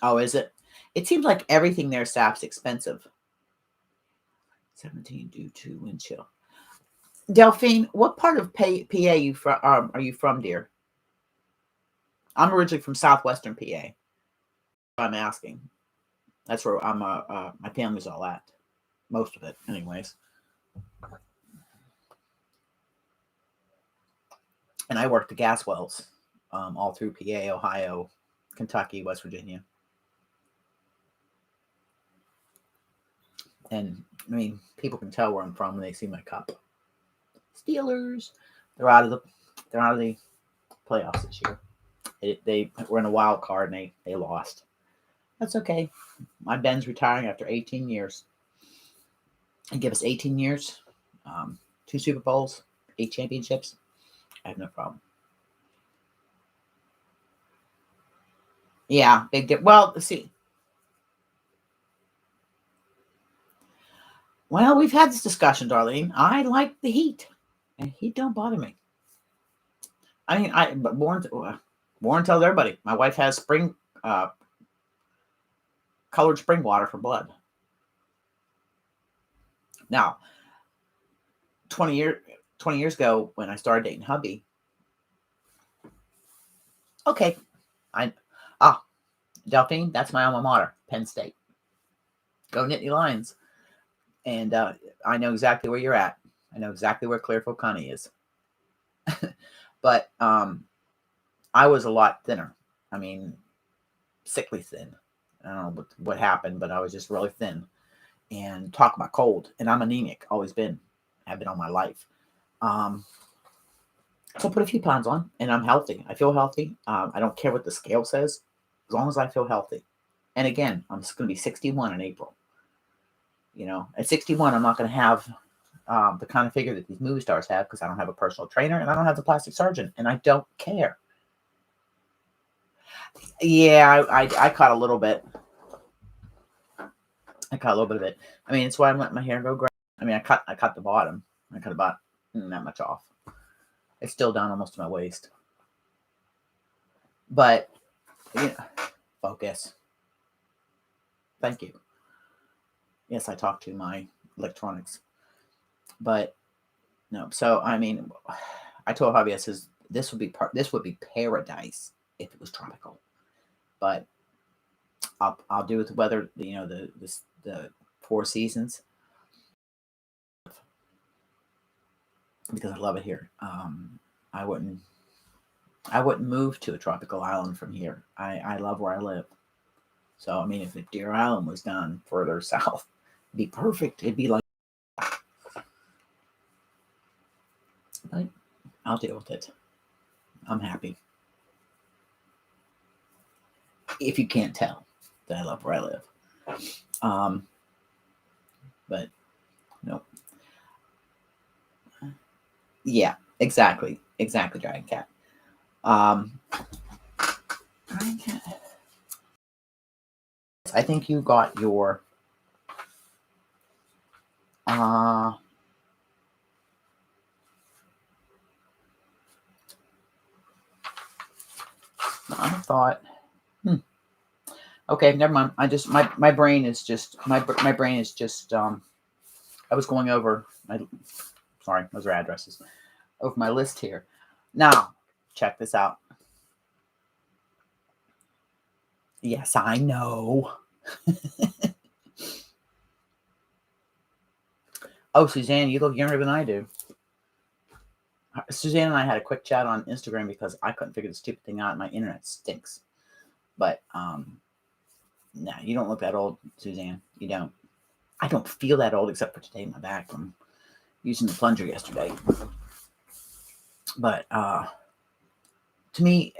Oh, is it? It seems like everything there sap's expensive. 17 due to wind chill. Delphine, what part of PA are you from, dear? I'm originally from southwestern PA. I'm asking. That's where my family's all at. Most of it, anyways. And I worked the gas wells all through PA, Ohio, Kentucky, West Virginia. And I mean, people can tell where I'm from when they see my cup. Steelers, they're out of the playoffs this year. They were in a wild card and they lost. That's okay. My Ben's retiring after 18 years. And give us 18 years, 2 Super Bowls, 8 championships. I have no problem. Yeah, big dip. Well, see. Well, we've had this discussion, Darlene. I like the heat, and heat don't bother me. I mean, but Warren tells everybody. My wife has spring colored spring water for blood. Now, 20 years ago when I started dating hubby. Okay, Delphine, that's my alma mater, Penn State. Go Nittany Lions. And I know exactly where you're at. I know exactly where Clearfield County is. But I was a lot thinner. I mean, sickly thin. I don't know what happened, but I was just really thin. And talk about cold. And I'm anemic, always been. have been all my life. So I put a few pounds on, and I'm healthy. I feel healthy. I don't care what the scale says, as long as I feel healthy. And again, I'm just going to be 61 in April. At 61, I'm not going to have the kind of figure that these movie stars have, because I don't have a personal trainer and I don't have the plastic surgeon, and I don't care. Yeah, I caught a little bit. I cut a little bit of it. I mean, it's why I'm letting my hair go gray. I mean, I cut the bottom. I cut about that much off. It's still down almost to my waist. But, focus. Thank you. Yes, I talked to my electronics. But, no. So, I mean, I told Javier, I says, this would be paradise if it was tropical. But I'll do with the weather, the 4 seasons, because I love it here. I wouldn't move to a tropical island from here. I love where I live. So I mean, if Deer Island was down further south, it'd be perfect. It'd be like, but I'll deal with it. I'm happy. If you can't tell that I love where I live. But no. Yeah, exactly, Dragon Cat. Dragon Cat. I think you got your I thought, okay, never mind. I just my brain is just I was going over those are addresses over my list here. Now, check this out. Yes, I know. Oh, Suzanne, you look younger than I do. Suzanne and I had a quick chat on Instagram because I couldn't figure the stupid thing out. My internet stinks. But no, you don't look that old, Suzanne. You don't. I don't feel that old except for today, my back from using the plunger yesterday. But to me,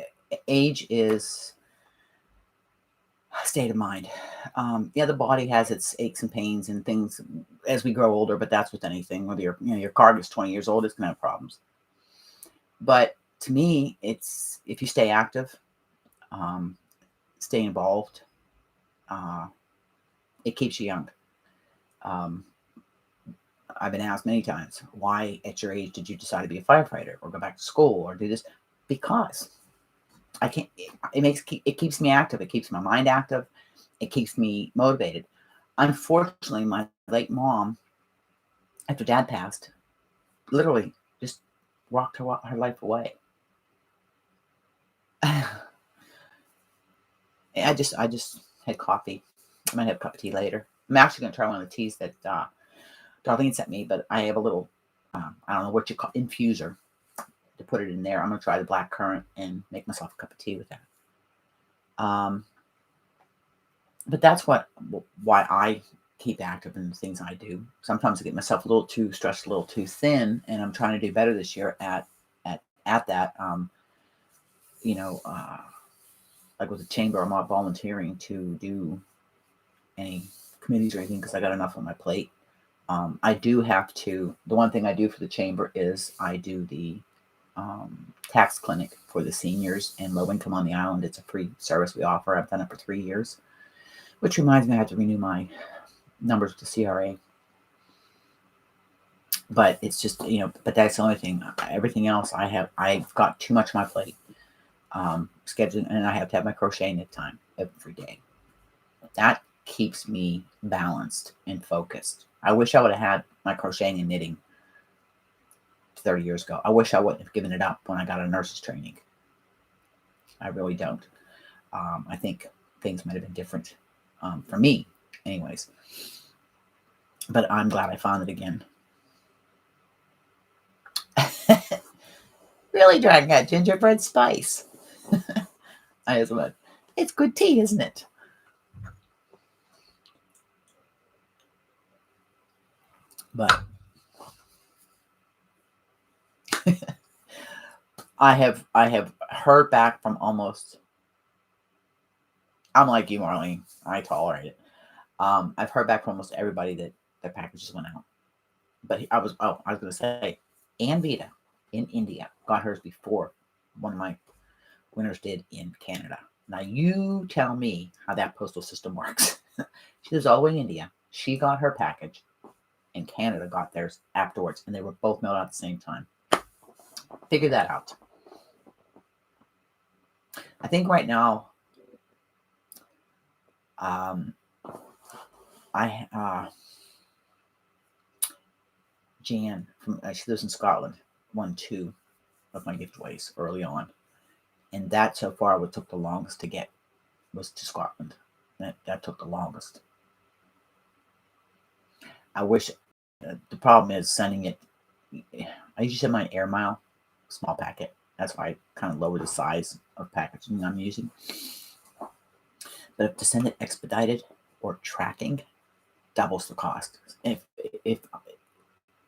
age is a state of mind. Yeah, the body has its aches and pains and things as we grow older, but that's with anything. Whether your car gets 20 years old, it's going to have problems. But to me, it's if you stay active, stay involved, it keeps you young. I've been asked many times, why at your age did you decide to be a firefighter or go back to school or do this? Because I can't. It keeps me active. It keeps my mind active. It keeps me motivated. Unfortunately, my late mom, after Dad passed, literally just walked her life away. I just had coffee. I might have a cup of tea later. I'm actually going to try one of the teas that Darlene sent me, but I have a little, I don't know what you call infuser to put it in there. I'm going to try the black currant and make myself a cup of tea with that. But that's why I keep active in the things I do. Sometimes I get myself a little too stretched, a little too thin, and I'm trying to do better this year at that. Like with the chamber, I'm not volunteering to do any committees or anything because I got enough on my plate. I do have to. The one thing I do for the chamber is I do the tax clinic for the seniors and low income on the island. It's a free service we offer. I've done it for 3 years, which reminds me I have to renew my numbers with the CRA. But it's just, but that's the only thing. Everything else I've got too much on my plate. Scheduled, and I have to have my crochet knit time every day. That keeps me balanced and focused. I wish I would have had my crocheting and knitting 30 years ago. I wish I wouldn't have given it up when I got a nurse's training. I really don't. I think things might have been different for me anyways. But I'm glad I found it again. Really, Dragon Cat, gingerbread spice. It's good tea, isn't it? But I have heard back from almost. I'm like you, Marlene. I tolerate it. I've heard back from almost everybody that their packages went out. But I was going to say, Ann Vita in India got hers before one of my winners did in Canada. Now you tell me how that postal system works. She lives all the way in India. She got her package, and Canada got theirs afterwards, and they were both mailed out at the same time. Figure that out. I think right now, Jan from she lives in Scotland won 2 of my giveaways early on, and that so far what took the longest to get was to Scotland. That took the longest. I wish. The problem is sending it. I usually send my air mile, small packet. That's why I kind of lower the size of packaging I'm using. But to send it expedited or tracking, doubles the cost. If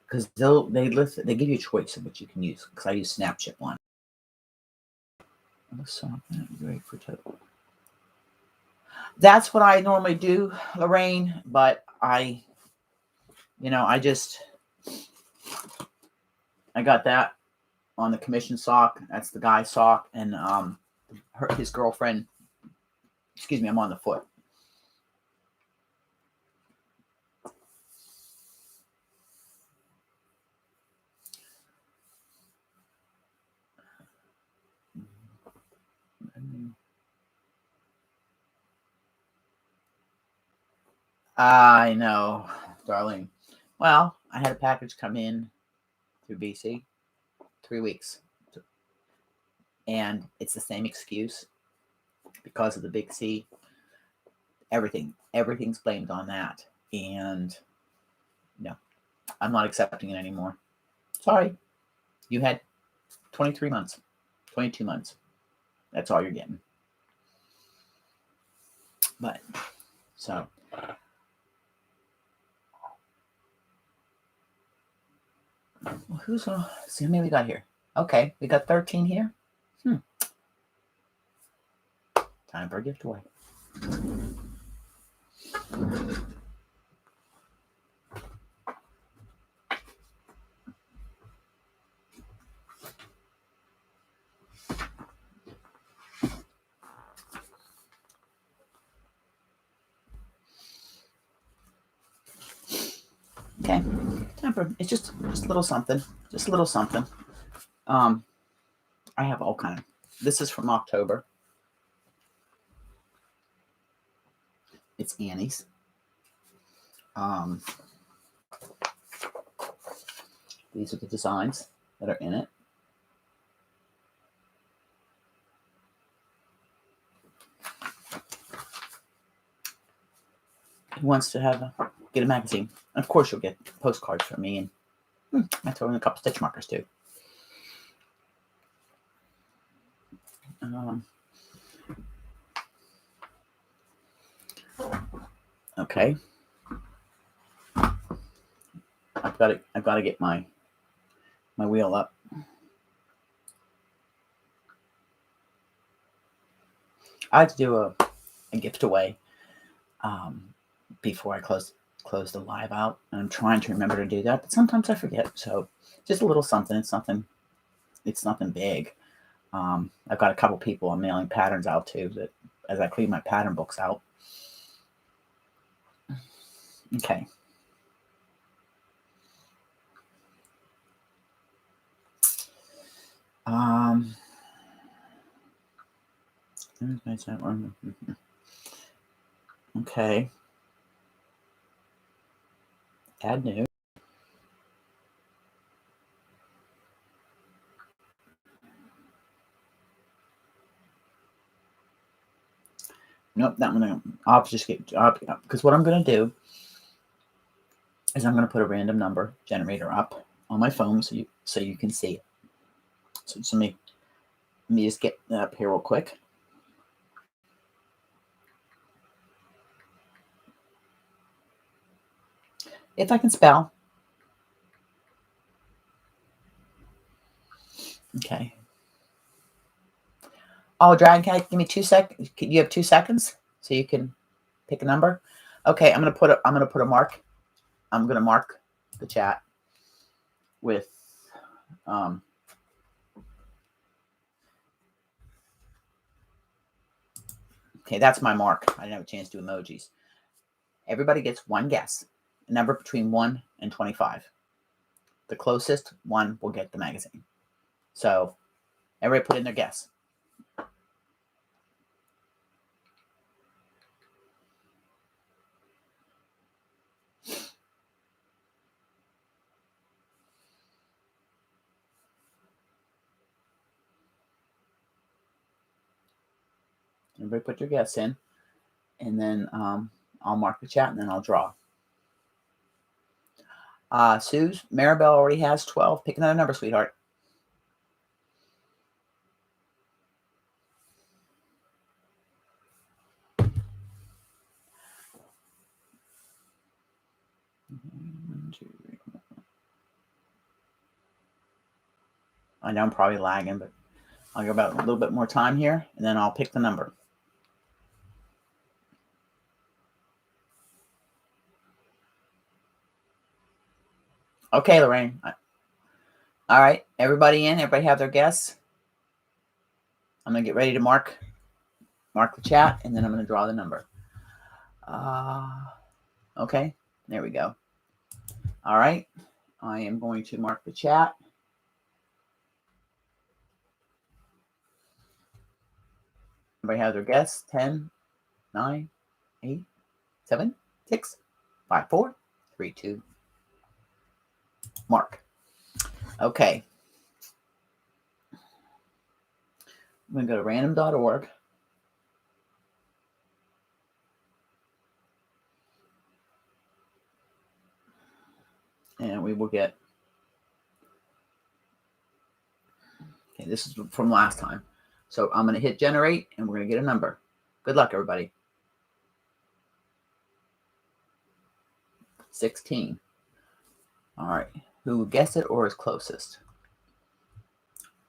because they give you a choice of what you can use. Because I use Snapship one. So great for total. That's what I normally do, Lorraine. But I got that on the commission sock. That's the guy's sock, and his girlfriend. Excuse me, I'm on the foot. I know, darling. Well, I had a package come in through BC, 3 weeks. And it's the same excuse because of the big C. Everything's blamed on that. And no, I'm not accepting it anymore. Sorry. You had 23 months, 22 months. That's all you're getting. But, so. Well, see how many we got here? Okay, we got 13 here. Time for a gift away. Okay, time for it's just a little something. Just a little something. I have all kind of. This is from October. It's Annie's. These are the designs that are in it. Who wants to get a magazine? Of course, you'll get postcards from me, and I throw in a couple stitch markers too. Okay. I've got to get my wheel up. I had to do a gift away before I close the live out, and I'm trying to remember to do that, but sometimes I forget. So just a little something. It's nothing big. I've got a couple people I'm mailing patterns out to that as I clean my pattern books out. Okay. Okay. Add new. Nope, that one. I'll just get because what I'm going to do is I'm going to put a random number generator up on my phone so you can see it. So let me just get up here real quick. If I can spell. Okay. Oh, Dragon, can I give me 2 seconds? You have 2 seconds so you can pick a number. Okay, I'm gonna put a mark. I'm gonna mark the chat with okay, that's my mark. I didn't have a chance to do emojis. Everybody gets one guess, a number between 1 and 25. The closest one will get the magazine. So everybody put in their guess. Everybody put your guess in, and then I'll mark the chat, and then I'll draw. Suze, Maribel already has 12. Pick another number, sweetheart. I know I'm probably lagging, but I'll give about a little bit more time here, and then I'll pick the number. Okay, Lorraine. All right, everybody in? Everybody have their guess? I'm going to get ready to mark the chat, and then I'm going to draw the number. Okay, there we go. All right, I am going to mark the chat. Everybody have their guess? 10, 9, 8, 7, 6, 5, 4, 3, 2. Mark. Okay. I'm going to go to random.org. And we will get, okay, this is from last time. So I'm going to hit generate, and we're going to get a number. Good luck, everybody. 16. All right. Who guessed it or is closest?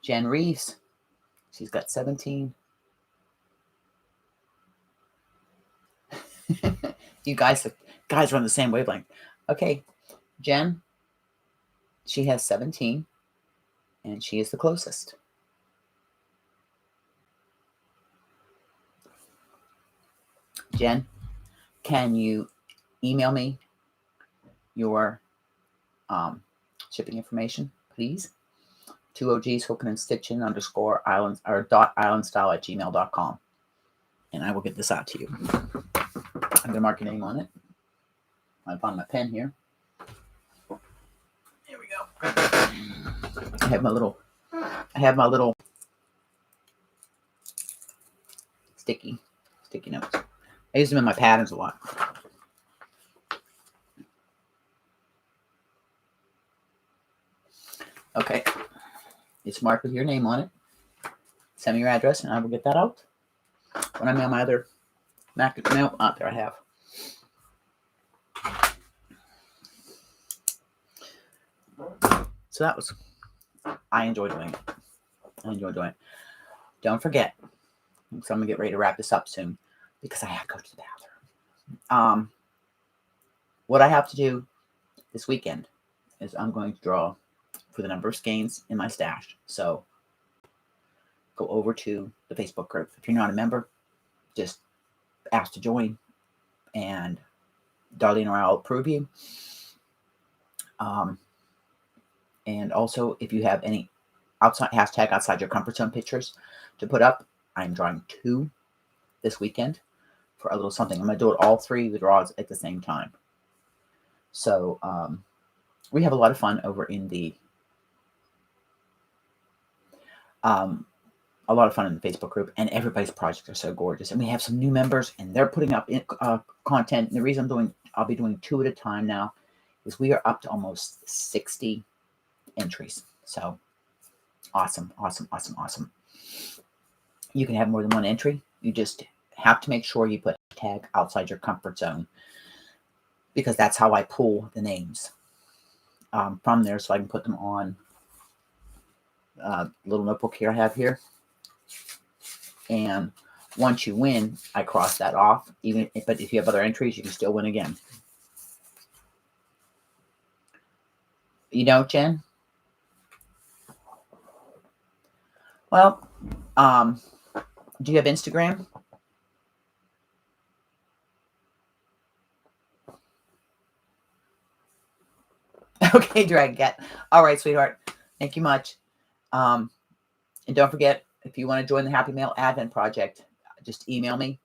Jen Reeves. She's got 17. You guys are on the same wavelength. Okay. Jen, she has 17, and she is the closest. Jen, can you email me your shipping information, please? 2OGs hooking and stitching _islands or .islandstyle@gmail.com, and I will get this out to you. I'm gonna mark your name on it. I found my pen here. Here we go. I have my little sticky notes. I use them in my patterns a lot. Okay. It's marked with your name on it. Send me your address, and I will get that out when I'm on my other Mac. No, there I have. So that was, I enjoy doing it. Don't forget, because I'm going to get ready to wrap this up soon, because I have to go to the bathroom. What I have to do this weekend is I'm going to draw for the number of skeins in my stash. So go over to the Facebook group. If you're not a member, just ask to join, and Darlene or I will approve you. And also, if you have any outside your comfort zone pictures to put up, I'm drawing 2 this weekend for a little something. I'm going to do it all 3 the draws at the same time. So we have a lot of fun over in the Facebook group, and everybody's projects are so gorgeous. And we have some new members, and they're putting up content. And the reason I'll be doing 2 at a time now is we are up to almost 60 entries. So awesome. You can have more than 1 entry. You just have to make sure you put tag outside your comfort zone, because that's how I pull the names from there, so I can put them on little notebook here I have here. And once you win, I cross that off. But if you have other entries, you can still win again. You don't, Jen? Well, do you have Instagram? Okay, Dragon Cat. All right, sweetheart. Thank you much. And don't forget, if you want to join the Happy Mail Advent Project, just email me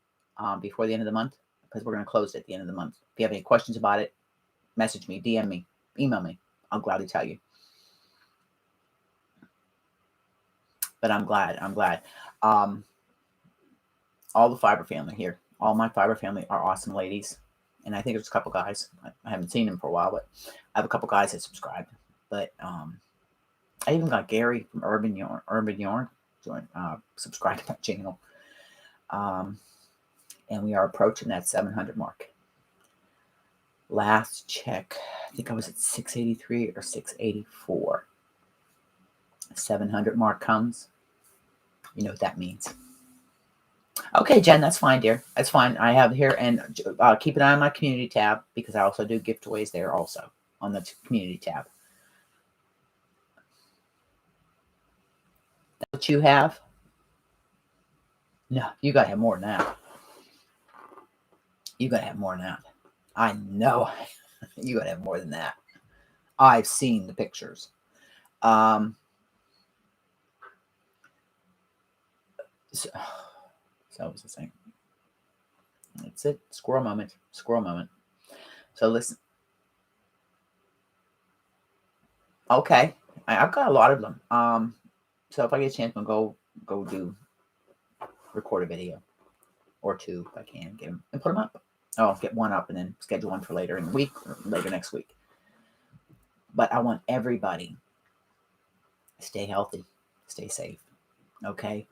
before the end of the month, because we're going to close it at the end of the month. If you have any questions about it, message me, DM me, email me. I'll gladly tell you. But I'm glad. All the Fiber family here, all my Fiber family are awesome ladies. And I think there's a couple guys. I haven't seen them for a while, but I have a couple guys that subscribed. But I even got Gary from Urban Yarn subscribe to my channel. And we are approaching that 700 mark. Last check, I think I was at 683 or 684. 700 mark comes. You know what that means. Okay, Jen, that's fine, dear. That's fine. I have here, and keep an eye on my community tab, because I also do giveaways there also on the community tab. That's what you have? No, you got to have more than that. You got to have more than that. I know. You got to have more than that. I've seen the pictures. So was the same. That's it. Squirrel moment. So listen. Okay. I've got a lot of them. So if I get a chance, I'm going to go do record a video or two if I can, get them and put them up. I'll get one up and then schedule one for later in the week or later next week. But I want everybody to stay healthy, stay safe. Okay.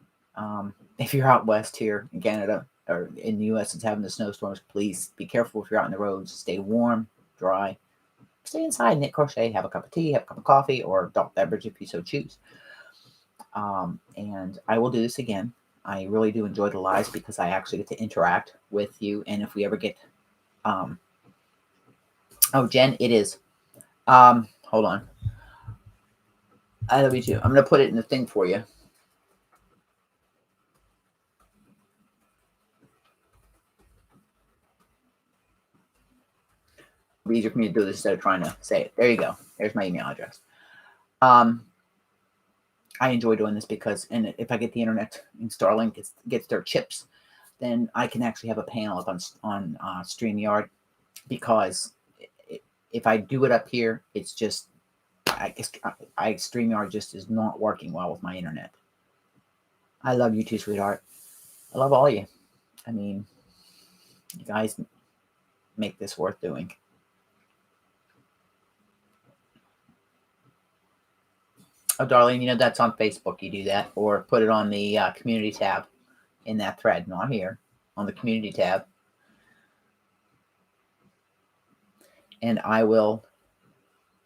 If you're out west here in Canada or in the US, it's having the snowstorms, please be careful if you're out on the roads. Stay warm, dry. Stay inside, knit, crochet, have a cup of tea, have a cup of coffee, or adult beverage if you so choose. And I will do this again. I really do enjoy the lives because I actually get to interact with you. And if we ever get, oh, Jen, it is. Hold on. I love you too. I'm going to put it in the thing for you. It'll be easier for me to do this instead of trying to say it. There you go. There's my email address. I enjoy doing this because, and if I get the internet and Starlink gets their chips, then I can actually have a panel up on StreamYard, because if I do it up here, it's just, StreamYard just is not working well with my internet. I love you too, sweetheart. I love all of you. I mean, you guys make this worth doing. Oh, darling, you know that's on Facebook. You do that, or put it on the community tab in that thread, not here, on the community tab. And I will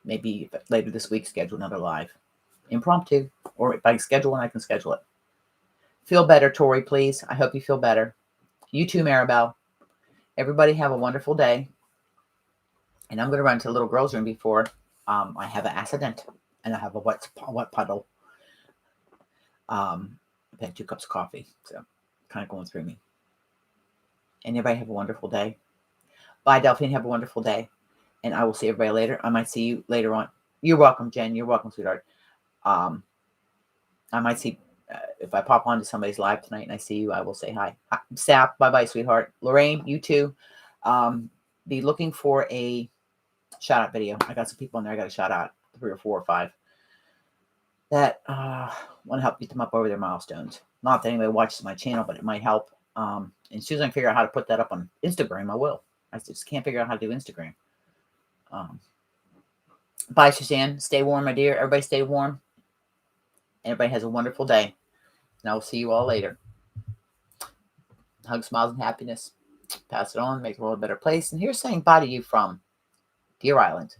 maybe later this week schedule another live. Impromptu. Or if I schedule one, I can schedule it. Feel better, Tori, please. I hope you feel better. You too, Maribel. Everybody have a wonderful day. And I'm going to run to the little girl's room before I have an accident. And I have a wet puddle. I've had 2 cups of coffee, so kind of going through me. And everybody have a wonderful day. Bye, Delphine. Have a wonderful day. And I will see everybody later. I might see you later on. You're welcome, Jen. You're welcome, sweetheart. I might see, if I pop onto somebody's live tonight and I see you, I will say hi. Sap, bye-bye, sweetheart. Lorraine, you too. Be looking for a shout-out video. I got some people in there I got to shout out. 3 or 4 or 5 that want to help get them up over their milestones. Not that anybody watches my channel, but it might help. And as soon as I can figure out how to put that up on Instagram, I will. I just can't figure out how to do Instagram. Bye, Suzanne. Stay warm, my dear. Everybody stay warm. Everybody has a wonderful day. And I will see you all later. Hugs, smiles, and happiness. Pass it on. Make the world a better place. And here's saying bye to you from Deer Island.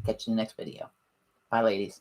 Catch you in the next video. Bye, ladies.